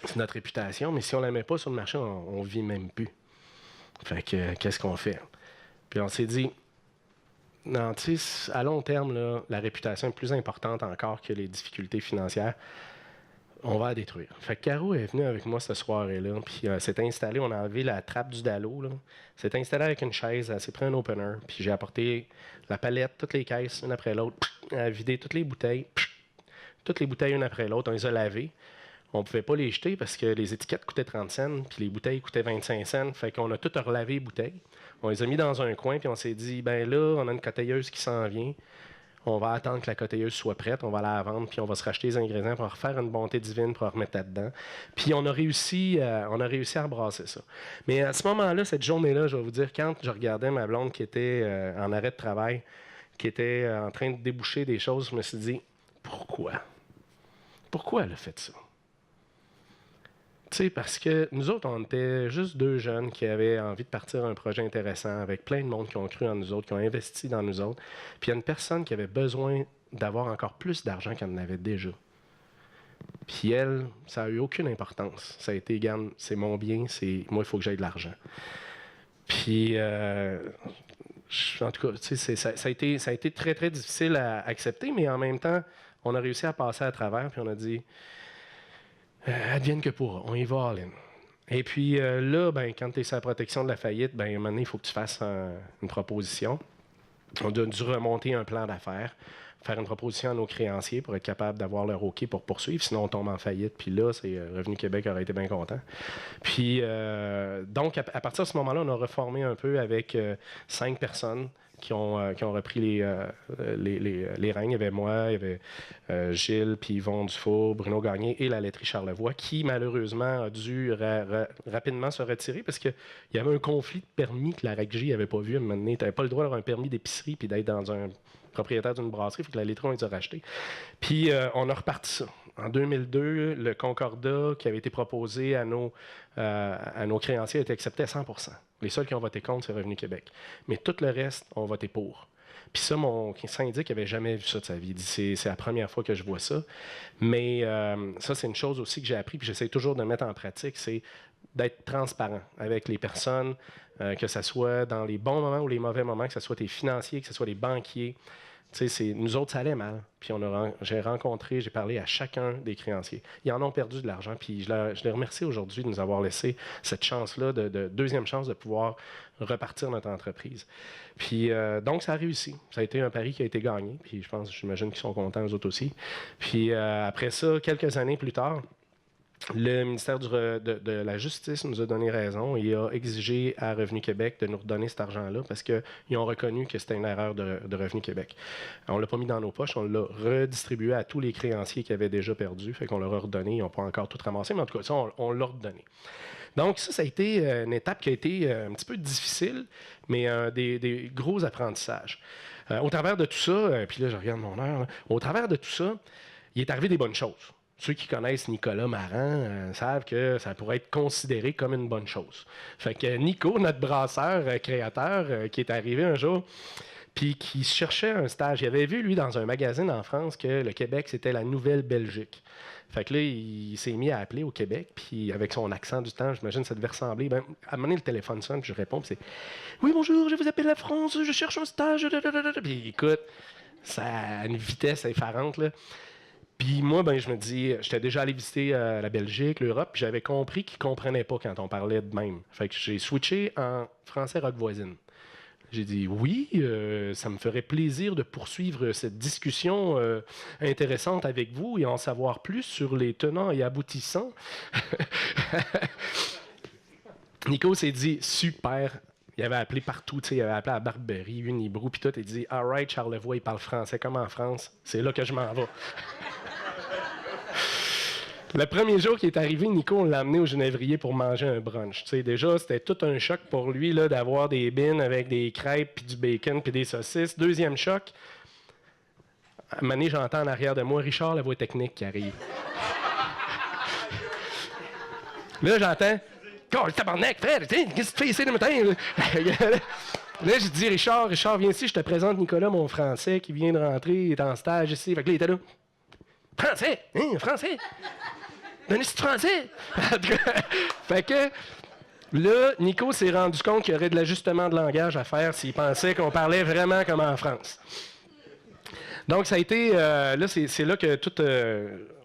c'est notre réputation, mais si on la met pas sur le marché, on vit même plus. Fait que, qu'est-ce qu'on fait? Puis on s'est dit, non, tu sais, à long terme, là, la réputation est plus importante encore que les difficultés financières. On va la détruire. Fait que Caro est venue avec moi cette soirée-là, puis s'est installée, on a enlevé la trappe du dallo, là. S'est installée avec une chaise, elle s'est pris un opener, puis j'ai apporté la palette, toutes les caisses, une après l'autre, elle a vidé toutes les bouteilles, une après l'autre, on les a lavées. On ne pouvait pas les jeter parce que les étiquettes coûtaient 30 cents, puis les bouteilles coûtaient 25 cents. Fait qu'on a tout relavé les bouteilles. On les a mis dans un coin, puis on s'est dit, ben là, on a une coteilleuse qui s'en vient. On va attendre que la coteilleuse soit prête, on va la vendre, puis on va se racheter les ingrédients pour refaire une bonté divine pour remettre là-dedans. Puis on a réussi à brasser ça. Mais à ce moment-là, cette journée-là, je vais vous dire, quand je regardais ma blonde qui était en arrêt de travail, qui était en train de déboucher des choses, je me suis dit, pourquoi? Pourquoi elle a fait ça? Tu sais, parce que nous autres, on était juste deux jeunes qui avaient envie de partir un projet intéressant avec plein de monde qui ont cru en nous autres, qui ont investi dans nous autres. Puis il y a une personne qui avait besoin d'avoir encore plus d'argent qu'elle en avait déjà. Puis elle, ça n'a eu aucune importance. Ça a été, regarde, c'est mon bien, moi, il faut que j'aie de l'argent. Puis, en tout cas, tu sais, ça a été très, très difficile à accepter, mais en même temps, on a réussi à passer à travers, puis on a dit... advienne que pourra, on y va all-in. Et puis là, ben, quand tu es sur la protection de la faillite, ben, à un moment donné, il faut que tu fasses une proposition. On a dû remonter un plan d'affaires, faire une proposition à nos créanciers pour être capable d'avoir leur OK pour poursuivre, sinon on tombe en faillite. Puis là, Revenu Québec aurait été bien content. Puis donc, à partir de ce moment-là, on a reformé un peu avec 5 personnes qui ont repris les règnes. Il y avait moi, il y avait Gilles, puis Yvon Dufour, Bruno Gagné et la laiterie Charlevoix, qui malheureusement a dû rapidement se retirer parce qu'il y avait un conflit de permis que la RACJ n'avait pas vu à un moment donné. Tu n'avais pas le droit d'avoir un permis d'épicerie puis d'être dans un propriétaire d'une brasserie, il faut que la laiterie, on les a rachetés. Puis on a reparti ça. En 2002, le concordat qui avait été proposé à nos créanciers a été accepté à 100%. Les seuls qui ont voté contre, c'est Revenu Québec. Mais tout le reste ont voté pour. Puis ça, mon syndic n'avait jamais vu ça de sa vie. Il dit, c'est la première fois que je vois ça. Mais ça, c'est une chose aussi que j'ai appris, puis j'essaie toujours de mettre en pratique, c'est d'être transparent avec les personnes, que ce soit dans les bons moments ou les mauvais moments, que ce soit tes financiers, que ce soit les banquiers. Nous autres, ça allait mal. Puis j'ai parlé à chacun des créanciers. Ils en ont perdu de l'argent. Puis je les remercie aujourd'hui de nous avoir laissé cette chance-là, de deuxième chance de pouvoir repartir notre entreprise. Puis donc, ça a réussi. Ça a été un pari qui a été gagné. Puis j'imagine qu'ils sont contents, eux autres aussi. Puis après ça, quelques années plus tard, le ministère de la Justice nous a donné raison et a exigé à Revenu Québec de nous redonner cet argent-là parce qu'ils ont reconnu que c'était une erreur de Revenu Québec. On ne l'a pas mis dans nos poches, on l'a redistribué à tous les créanciers qui avaient déjà perdu, fait qu'on leur a redonné, ils n'ont pas encore tout ramassé, mais en tout cas, ça, on l'a redonné. Donc ça a été une étape qui a été un petit peu difficile, mais des gros apprentissages. Au travers de tout ça, puis là, je regarde mon heure, là, au travers de tout ça, il est arrivé des bonnes choses. Ceux qui connaissent Nicolas Marant savent que ça pourrait être considéré comme une bonne chose. Fait que Nico, notre brasseur créateur, qui est arrivé un jour, puis qui cherchait un stage. Il avait vu, lui, dans un magazine en France, que le Québec, c'était la nouvelle Belgique. Fait que là, il s'est mis à appeler au Québec, puis avec son accent du temps, j'imagine que ça devait ressembler. Ben, à un moment donné, le téléphone sonne, puis je réponds, puis c'est « Oui, bonjour, je vous appelle la France, je cherche un stage. » Puis écoute, ça a une vitesse effarante, là. Puis moi, ben, je me dis, j'étais déjà allé visiter la Belgique, l'Europe, puis j'avais compris qu'ils ne comprenaient pas quand on parlait de même. Fait que j'ai switché en français rock voisine. J'ai dit oui, ça me ferait plaisir de poursuivre cette discussion intéressante avec vous et en savoir plus sur les tenants et aboutissants. Nico s'est dit super. Il avait appelé partout, il avait appelé à Barberie, Unibrou, puis tout. Il dit all right, Charlevoix, il parle français comme en France. C'est là que je m'en vais. Le premier jour qu'il est arrivé, Nico, on l'a amené au Genévrier pour manger un brunch. T'sais, déjà, c'était tout un choc pour lui là, d'avoir des bines avec des crêpes, puis du bacon, puis des saucisses. Deuxième choc, à un moment donné, j'entends en arrière de moi Richard, la voix technique qui arrive. Là, j'entends « Oh, le tabarnak, frère, qu'est-ce que tu fais ici le matin? » Là, je dis Richard, viens ici, je te présente Nicolas, mon Français, qui vient de rentrer, il est en stage ici. Fait que là, il était là. « Français? Hein, français? » Donnez ce français! Fait que là, Nico s'est rendu compte qu'il y aurait de l'ajustement de langage à faire s'il pensait qu'on parlait vraiment comme en France. Donc, ça a été. Là, c'est là que tout.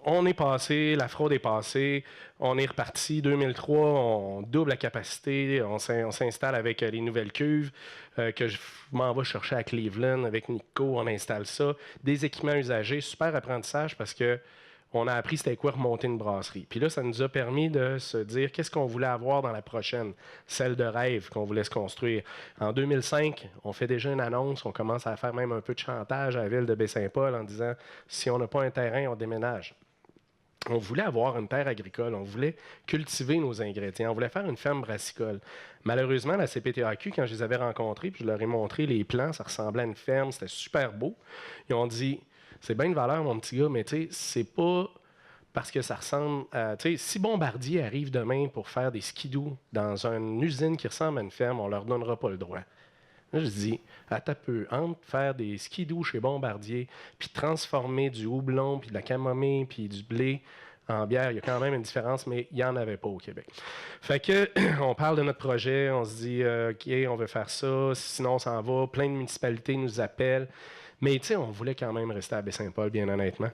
On est passé, la fraude est passée, on est reparti. 2003, on double la capacité, on s'installe avec les nouvelles cuves que je m'en vais chercher à Cleveland avec Nico, on installe ça. Des équipements usagés, super apprentissage parce que. On a appris c'était quoi remonter une brasserie. Puis là, ça nous a permis de se dire qu'est-ce qu'on voulait avoir dans la prochaine, celle de rêve qu'on voulait se construire. En 2005, on fait déjà une annonce, on commence à faire même un peu de chantage à la ville de Baie-Saint-Paul en disant si on n'a pas un terrain, on déménage. On voulait avoir une terre agricole, on voulait cultiver nos ingrédients, on voulait faire une ferme brassicole. Malheureusement, la CPTAQ, quand je les avais rencontrés, puis je leur ai montré les plans, ça ressemblait à une ferme, c'était super beau. Ils ont dit c'est bien une valeur, mon petit gars, mais tu sais, c'est pas parce que ça ressemble à. Tu sais, si Bombardier arrive demain pour faire des skidoo dans une usine qui ressemble à une ferme, on leur donnera pas le droit. Là, je dis, à ta peu, entre faire des skidoo chez Bombardier, puis transformer du houblon, puis de la camomille, puis du blé en bière, il y a quand même une différence, mais il n'y en avait pas au Québec. Fait que, on parle de notre projet, on se dit, OK, on veut faire ça, sinon on s'en va, plein de municipalités nous appellent. Mais tu sais, on voulait quand même rester à Baie-Saint-Paul, bien honnêtement.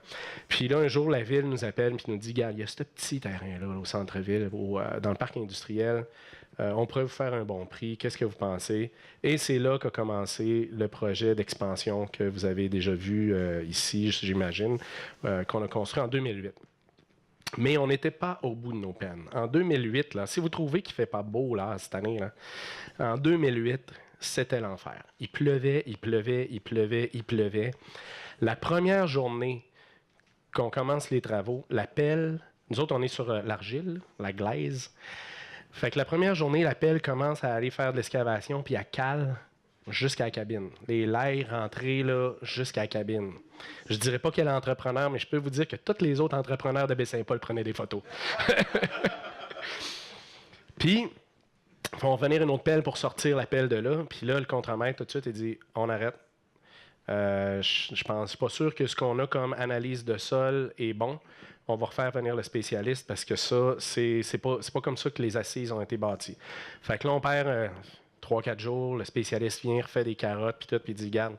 Puis là, un jour, la ville nous appelle et nous dit, regarde, il y a ce petit terrain-là au centre-ville, dans le parc industriel. On pourrait vous faire un bon prix. Qu'est-ce que vous pensez? Et c'est là qu'a commencé le projet d'expansion que vous avez déjà vu ici, j'imagine, qu'on a construit en 2008. Mais on n'était pas au bout de nos peines. En 2008, là, si vous trouvez qu'il ne fait pas beau là, cette année, là, en 2008, c'était l'enfer. Il pleuvait, il pleuvait, il pleuvait, il pleuvait. La première journée qu'on commence les travaux, la pelle, nous autres, on est sur l'argile, la glaise. Fait que la première journée, la pelle commence à aller faire de l'excavation, puis elle cale jusqu'à la cabine. Les lailles rentrées là, jusqu'à la cabine. Je dirais pas quel entrepreneur, mais je peux vous dire que tous les autres entrepreneurs de Baie-Saint-Paul prenaient des photos. Puis, ils font venir une autre pelle pour sortir la pelle de là. Puis là, le contremaître, tout de suite, il dit « On arrête. Je pense pas sûr que ce qu'on a comme analyse de sol est bon. On va refaire venir le spécialiste parce que ça, c'est pas comme ça que les assises ont été bâties. » Fait que là, on perd 3-4 jours. Le spécialiste vient, refait des carottes, puis tout, puis il dit « Garde,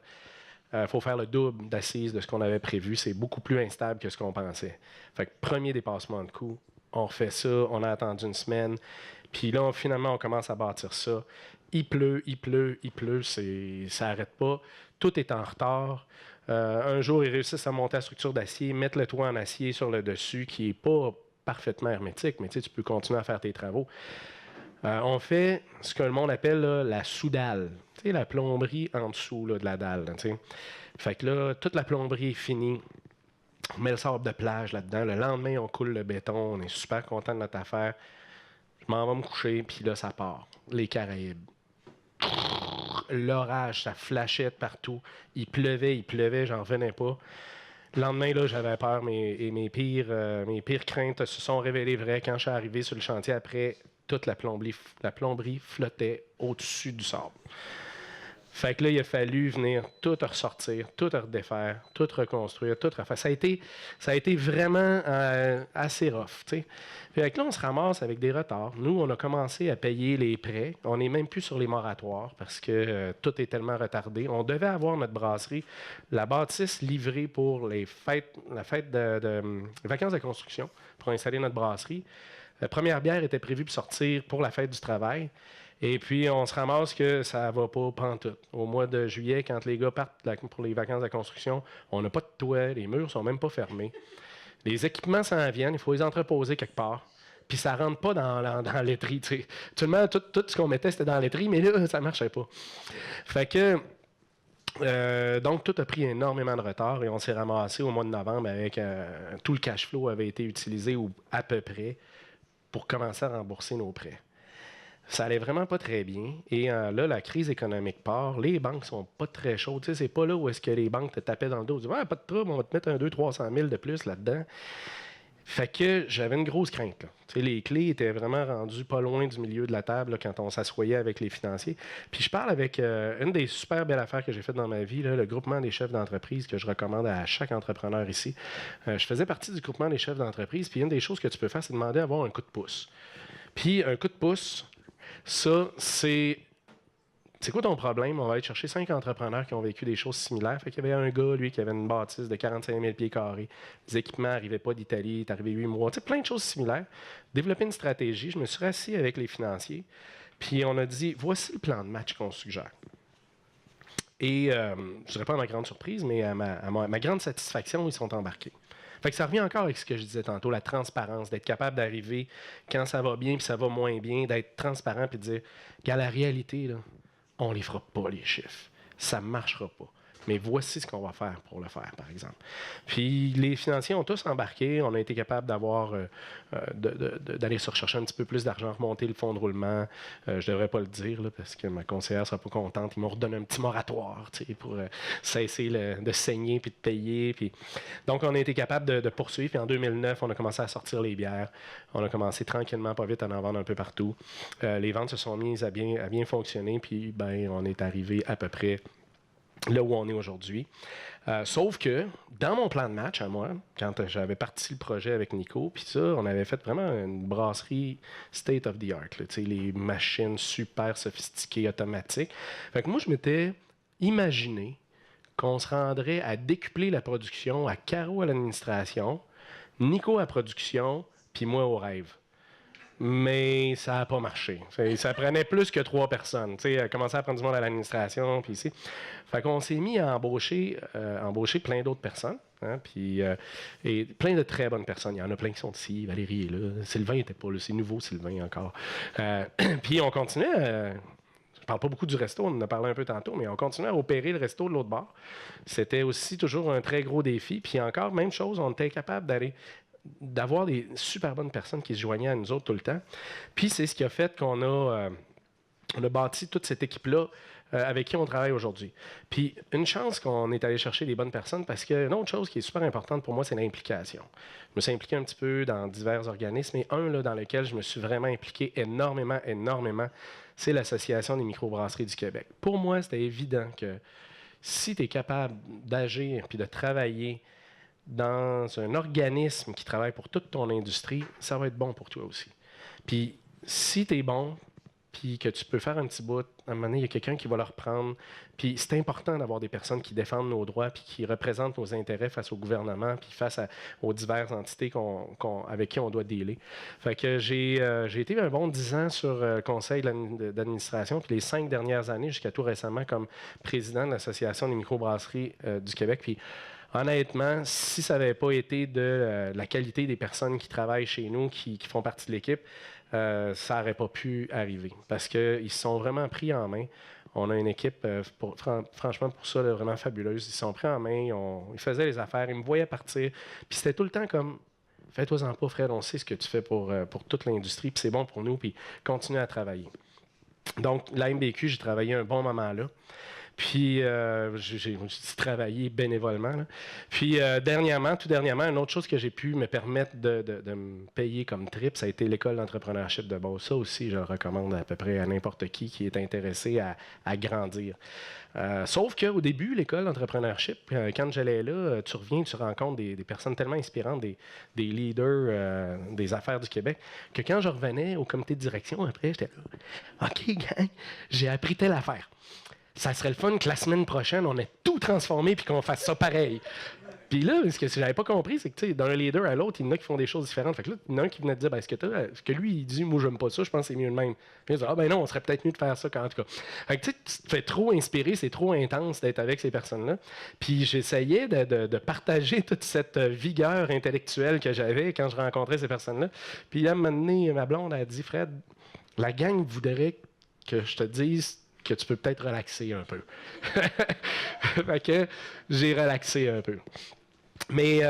il faut faire le double d'assises de ce qu'on avait prévu. C'est beaucoup plus instable que ce qu'on pensait. » Fait que premier dépassement de coût. On refait ça. On a attendu une semaine. Puis là, finalement, on commence à bâtir ça. Il pleut, ça n'arrête pas. Tout est en retard. Un jour, ils réussissent à monter la structure d'acier, mettre le toit en acier sur le dessus, qui n'est pas parfaitement hermétique, mais tu peux continuer à faire tes travaux. On fait ce que le monde appelle là, la sous-dalle, la plomberie en dessous là, de la dalle. Fait que là, toute la plomberie est finie. On met le sable de plage là-dedans. Le lendemain, on coule le béton. On est super content de notre affaire. Je m'en vais me coucher, puis là, ça part. Les Caraïbes. L'orage, ça flashait partout. Il pleuvait, j'en revenais pas. Le lendemain, là, j'avais peur, mes pires craintes se sont révélées vraies quand je suis arrivé sur le chantier après. Toute la plomberie flottait au-dessus du sable. Fait que là, il a fallu venir tout ressortir, tout redéfaire, tout reconstruire, tout refaire. Ça a été vraiment assez rough, tu sais. Fait que là, on se ramasse avec des retards. Nous, on a commencé à payer les prêts. On n'est même plus sur les moratoires parce que tout est tellement retardé. On devait avoir notre brasserie, la bâtisse livrée pour la fête les vacances de construction pour installer notre brasserie. La première bière était prévue pour sortir pour la fête du travail. Et puis, on se ramasse que ça va pas pantoute. Au mois de juillet, quand les gars partent pour les vacances de construction, on n'a pas de toit, les murs sont même pas fermés. Les équipements s'en viennent, il faut les entreposer quelque part. Puis ça rentre pas dans l'étrie. Tout ce qu'on mettait, c'était dans l'étrie, mais là, ça marchait pas. Fait que, donc, tout a pris énormément de retard et on s'est ramassé au mois de novembre avec tout le cash flow avait été utilisé ou à peu près pour commencer à rembourser nos prêts. Ça allait vraiment pas très bien. Et là, la crise économique part. Les banques sont pas très chaudes. Tu sais, c'est pas là où est-ce que les banques te tapaient dans le dos. Ils disaient, ah, pas de trouble, on va te mettre un 200-300 000 de plus là-dedans. Fait que j'avais une grosse crainte. Là. Tu sais, les clés étaient vraiment rendues pas loin du milieu de la table là, quand on s'assoyait avec les financiers. Puis je parle avec une des super belles affaires que j'ai faites dans ma vie, là, le groupement des chefs d'entreprise que je recommande à chaque entrepreneur ici. Je faisais partie du groupement des chefs d'entreprise. Puis une des choses que tu peux faire, c'est demander à avoir un coup de pouce. Puis un coup de pouce, ça, c'est quoi ton problème? On va aller chercher 5 entrepreneurs qui ont vécu des choses similaires. Fait qu'il y avait un gars, lui, qui avait une bâtisse de 45 000 pieds carrés. Les équipements n'arrivaient pas d'Italie, il est arrivé 8 mois. Tu sais, plein de choses similaires. Développer une stratégie. Je me suis rassis avec les financiers. Puis on a dit, voici le plan de match qu'on suggère. Et je ne dirais pas à ma grande surprise, mais à ma grande satisfaction, ils sont embarqués. Fait que ça revient encore avec ce que je disais tantôt, la transparence, d'être capable d'arriver quand ça va bien puis ça va moins bien, d'être transparent puis de dire, regarde, la réalité, là, on ne les fera pas, les chiffres. Ça ne marchera pas. Mais voici ce qu'on va faire pour le faire, par exemple. Puis les financiers ont tous embarqué. On a été capable d'aller se rechercher un petit peu plus d'argent, remonter le fonds de roulement. Je ne devrais pas le dire là, parce que ma conseillère ne sera pas contente. Ils m'ont redonné un petit moratoire pour cesser de saigner puis de payer. Puis... Donc, on a été capable de poursuivre. Puis en 2009, on a commencé à sortir les bières. On a commencé tranquillement, pas vite, à en vendre un peu partout. Les ventes se sont mises à bien fonctionner. Puis, on est arrivé à peu près là où on est aujourd'hui. Sauf que, dans mon plan de match à moi, quand j'avais parti le projet avec Nico, puis ça, on avait fait vraiment une brasserie state of the art. Là, les machines super sophistiquées, automatiques. Fait que moi, je m'étais imaginé qu'on se rendrait à décupler la production, à Caro à l'administration, Nico à production, puis moi au rêve. Mais ça n'a pas marché. Ça prenait plus que 3 personnes. Elle commençait à prendre du monde à l'administration, puis ici. Fait qu'on s'est mis à embaucher plein d'autres personnes. Hein, et plein de très bonnes personnes. Il y en a plein qui sont ici. Valérie est là. Sylvain n'était pas là. C'est nouveau, Sylvain, encore. Puis on continuait. Je parle pas beaucoup du resto, on en a parlé un peu tantôt, mais on continuait à opérer le resto de l'autre bord. C'était aussi toujours un très gros défi. Puis encore, même chose, on était capable d'avoir des super bonnes personnes qui se joignaient à nous autres tout le temps. Puis c'est ce qui a fait qu'on a bâti toute cette équipe-là avec qui on travaille aujourd'hui. Puis une chance qu'on est allé chercher des bonnes personnes parce qu'une autre chose qui est super importante pour moi, c'est l'implication. Je me suis impliqué un petit peu dans divers organismes et un là, dans lequel je me suis vraiment impliqué énormément, c'est l'Association des microbrasseries du Québec. Pour moi, c'était évident que si tu es capable d'agir puis de travailler dans un organisme qui travaille pour toute ton industrie, ça va être bon pour toi aussi. Puis, si tu es bon, puis que tu peux faire un petit bout, à un moment donné, il y a quelqu'un qui va le reprendre. Puis, c'est important d'avoir des personnes qui défendent nos droits puis qui représentent nos intérêts face au gouvernement puis face aux diverses entités avec qui on doit dealer. Fait que j'ai été un bon 10 ans sur le conseil d'administration, puis les 5 dernières années, jusqu'à tout récemment, comme président de l'Association des microbrasseries du Québec. Puis, honnêtement, si ça n'avait pas été de la qualité des personnes qui travaillent chez nous, qui font partie de l'équipe, ça n'aurait pas pu arriver. Parce qu'ils se sont vraiment pris en main. On a une équipe, franchement, pour ça, là, vraiment fabuleuse. Ils se sont pris en main, ils faisaient les affaires, ils me voyaient partir. Puis c'était tout le temps comme, fais-toi-en pas, Fred, on sait ce que tu fais pour toute l'industrie, puis c'est bon pour nous, puis continue à travailler. Donc, la MBQ, j'ai travaillé un bon moment là. Puis, j'ai travaillé bénévolement. Là. Puis, tout dernièrement, une autre chose que j'ai pu me permettre de me payer comme trip, ça a été l'école d'entrepreneurship de base. Ça aussi, je le recommande à peu près à n'importe qui est intéressé à grandir. Sauf qu'au début, l'école d'entrepreneurship, quand j'allais là, tu reviens, tu rencontres des personnes tellement inspirantes, des leaders des affaires du Québec, que quand je revenais au comité de direction, après, j'étais là, OK, gang, j'ai appris telle affaire. Ça serait le fun que la semaine prochaine, on ait tout transformé puis qu'on fasse ça pareil. Puis là, ce que j'avais pas compris, c'est que d'un leader à l'autre, il y en a qui font des choses différentes. Fait que là, il y en a un qui venait de dire, ce que lui, il dit, moi, j'aime pas ça, je pense que c'est mieux de même. Puis il dit, non, on serait peut-être mieux de faire ça, en tout cas. Fait que tu te fais trop inspirer, c'est trop intense d'être avec ces personnes-là. Puis j'essayais de partager toute cette vigueur intellectuelle que j'avais quand je rencontrais ces personnes-là. Puis à un moment donné, ma blonde a dit, Fred, la gang voudrait que je te dise que tu peux peut-être relaxer un peu. Fait que j'ai relaxé un peu. Mais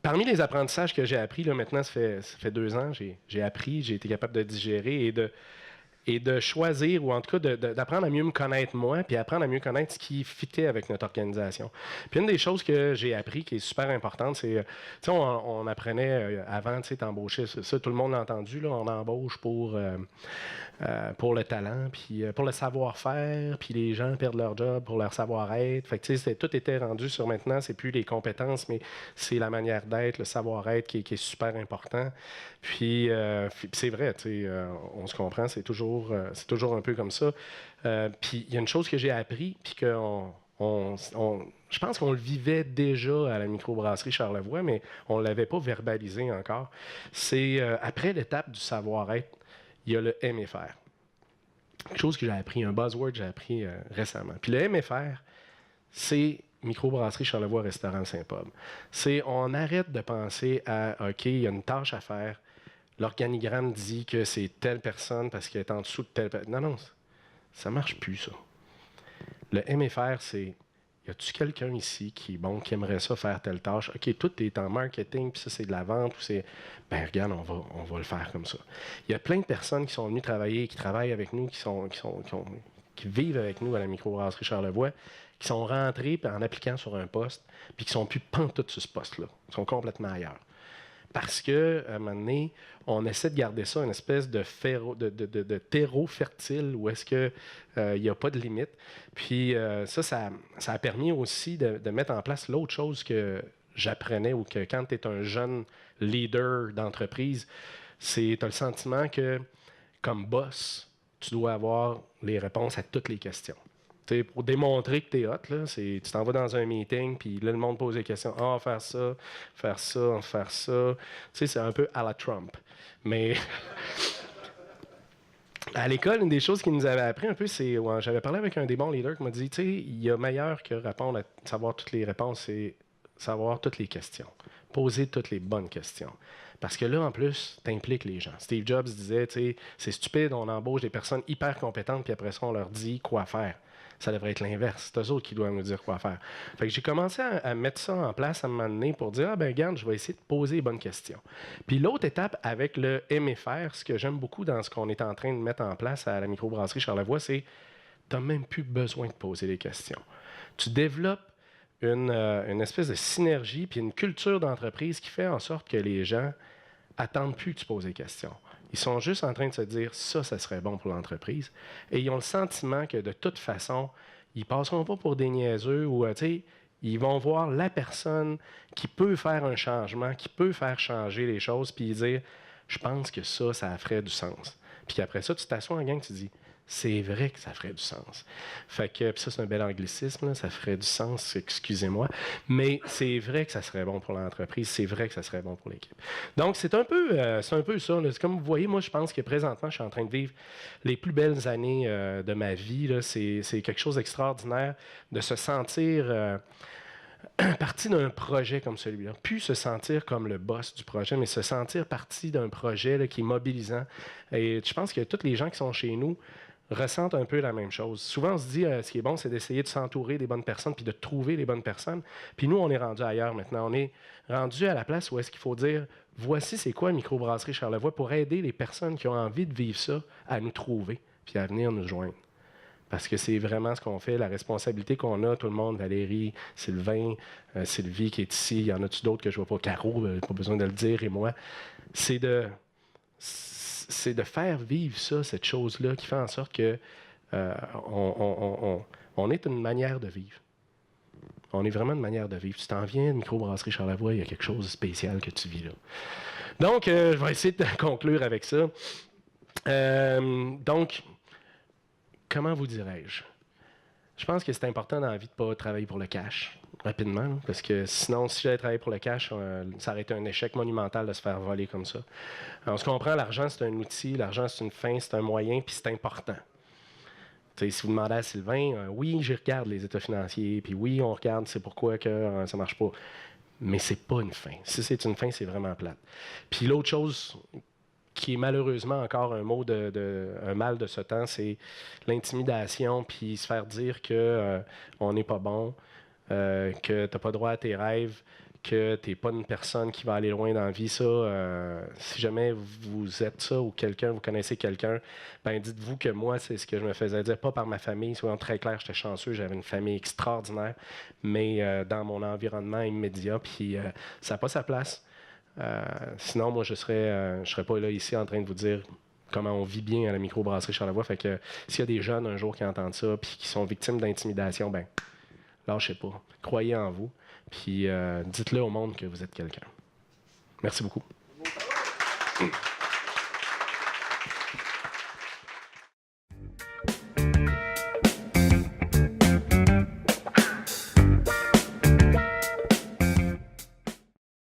parmi les apprentissages que j'ai appris, là, maintenant, ça fait 2 ans, j'ai appris, j'ai été capable de digérer et de choisir, ou en tout cas d'apprendre à mieux me connaître moi, puis apprendre à mieux connaître ce qui fitait avec notre organisation. Puis une des choses que j'ai appris qui est super importante, c'est, tu sais, on apprenait avant, tu sais, t'embaucher, ça, tout le monde l'a entendu, là, on embauche pour le talent, puis pour le savoir-faire, puis les gens perdent leur job pour leur savoir-être. Fait que, tu sais, tout était rendu sur maintenant, c'est plus les compétences, mais c'est la manière d'être, le savoir-être qui est super important. Puis c'est vrai, tu sais, on se comprend, c'est toujours un peu comme ça. Puis il y a une chose que j'ai appris, puis que je pense qu'on le vivait déjà à la microbrasserie Charlevoix, mais on ne l'avait pas verbalisé encore. C'est après l'étape du savoir-être, il y a le MFR. Quelque chose que j'ai appris, un buzzword que j'ai appris récemment. Puis le MFR, c'est microbrasserie Charlevoix Restaurant Saint-Paul. C'est on arrête de penser à OK, il y a une tâche à faire. L'organigramme dit que c'est telle personne parce qu'elle est en dessous de telle personne. Non, ça ne marche plus, ça. Le MFR, c'est y a-tu quelqu'un ici qui aimerait ça faire telle tâche? OK, tout est en marketing, puis ça, c'est de la vente, ou c'est. Ben regarde, on va le faire comme ça. Il y a plein de personnes qui sont venues travailler, qui travaillent avec nous, qui vivent avec nous à la microbrasserie Charlevoix, qui sont rentrés en appliquant sur un poste, puis qui sont plus pantoute sur ce poste-là. Ils sont complètement ailleurs. Parce qu'à un moment donné, on essaie de garder ça une espèce de terreau fertile où est-ce qu'il n'y a pas de limite. Puis ça a permis aussi de mettre en place l'autre chose que j'apprenais ou que quand tu es un jeune leader d'entreprise, tu as le sentiment que, comme boss, tu dois avoir les réponses à toutes les questions. Pour démontrer que tu es hot, là, tu t'en vas dans un meeting, puis là, le monde pose des questions. Ah, faire ça, faire ça, faire ça. C'est un peu à la Trump. Mais à l'école, une des choses qu'ils nous avaient appris un peu, c'est. Ouais, j'avais parlé avec un des bons leaders qui m'a dit, tu sais, il y a meilleur que répondre à savoir toutes les réponses, c'est savoir toutes les questions. Poser toutes les bonnes questions. Parce que là, en plus, tu impliques les gens. Steve Jobs disait, tu sais, c'est stupide, on embauche des personnes hyper compétentes, puis après ça, on leur dit quoi faire. Ça devrait être l'inverse. C'est eux autres qui doivent nous dire quoi faire. Fait que j'ai commencé à mettre ça en place à un moment donné pour dire, regarde, je vais essayer de poser les bonnes questions. Puis l'autre étape avec le MFR, ce que j'aime beaucoup dans ce qu'on est en train de mettre en place à la microbrasserie Charlevoix, c'est tu n'as même plus besoin de poser des questions. Tu développes une espèce de synergie puis une culture d'entreprise qui fait en sorte que les gens attendent plus que tu poses des questions. Ils sont juste en train de se dire ça serait bon pour l'entreprise. Et ils ont le sentiment que de toute façon, ils ne passeront pas pour des niaiseux ou, ils vont voir la personne qui peut faire un changement, qui peut faire changer les choses, puis dire je pense que ça ferait du sens. Puis après ça, tu t'assois en gang, tu dis c'est vrai que ça ferait du sens. Fait que, puis ça, c'est un bel anglicisme, là, ça ferait du sens, excusez-moi, mais c'est vrai que ça serait bon pour l'entreprise, c'est vrai que ça serait bon pour l'équipe. Donc, c'est un peu ça. Là. Comme vous voyez, moi, je pense que présentement, je suis en train de vivre les plus belles années de ma vie. Là. C'est quelque chose d'extraordinaire de se sentir partie d'un projet comme celui-là. Plus se sentir comme le boss du projet, mais se sentir partie d'un projet là, qui est mobilisant. Et je pense que tous les gens qui sont chez nous ressentent un peu la même chose. Souvent, on se dit, ce qui est bon, c'est d'essayer de s'entourer des bonnes personnes puis de trouver les bonnes personnes. Puis nous, on est rendu ailleurs maintenant. On est rendu à la place où est-ce qu'il faut dire, voici c'est quoi Microbrasserie Charlevoix pour aider les personnes qui ont envie de vivre ça à nous trouver puis à venir nous joindre. Parce que c'est vraiment ce qu'on fait, la responsabilité qu'on a, tout le monde, Valérie, Sylvain, Sylvie qui est ici, il y en a-tu d'autres que je ne vois pas, Caro, pas besoin de le dire, et moi, c'est de faire vivre ça, cette chose-là, qui fait en sorte que on est une manière de vivre. On est vraiment une manière de vivre. Tu t'en viens, microbrasserie Charlevoix, il y a quelque chose de spécial que tu vis là. Donc, je vais essayer de conclure avec ça. Donc, comment vous dirais-je? Je pense que c'est important dans la vie de ne pas travailler pour le cash, rapidement, là, parce que sinon, si j'allais travailler pour le cash, ça aurait été un échec monumental de se faire voler comme ça. Alors, on se comprend, l'argent, c'est un outil, l'argent, c'est une fin, c'est un moyen, puis c'est important. T'sais, si vous demandez à Sylvain, oui, je regarde les états financiers, puis oui, on regarde, c'est pourquoi que ça ne marche pas. Mais c'est pas une fin. Si c'est une fin, c'est vraiment plate. Puis l'autre chose qui est malheureusement encore un un mal de ce temps, c'est l'intimidation, puis se faire dire que on n'est pas bon, que tu n'as pas droit à tes rêves, que tu n'es pas une personne qui va aller loin dans la vie. Ça, si jamais vous êtes ça ou quelqu'un, vous connaissez quelqu'un, ben dites-vous que moi, c'est ce que je me faisais dire, pas par ma famille, soyons très clair, j'étais chanceux, j'avais une famille extraordinaire, mais dans mon environnement immédiat, puis ça n'a pas sa place. Sinon, moi, je serais pas là ici en train de vous dire comment on vit bien à la microbrasserie Charlevoix. Fait que s'il y a des jeunes un jour qui entendent ça puis qui sont victimes d'intimidation, ben lâchez pas. Croyez en vous. Puis dites-le au monde que vous êtes quelqu'un. Merci beaucoup.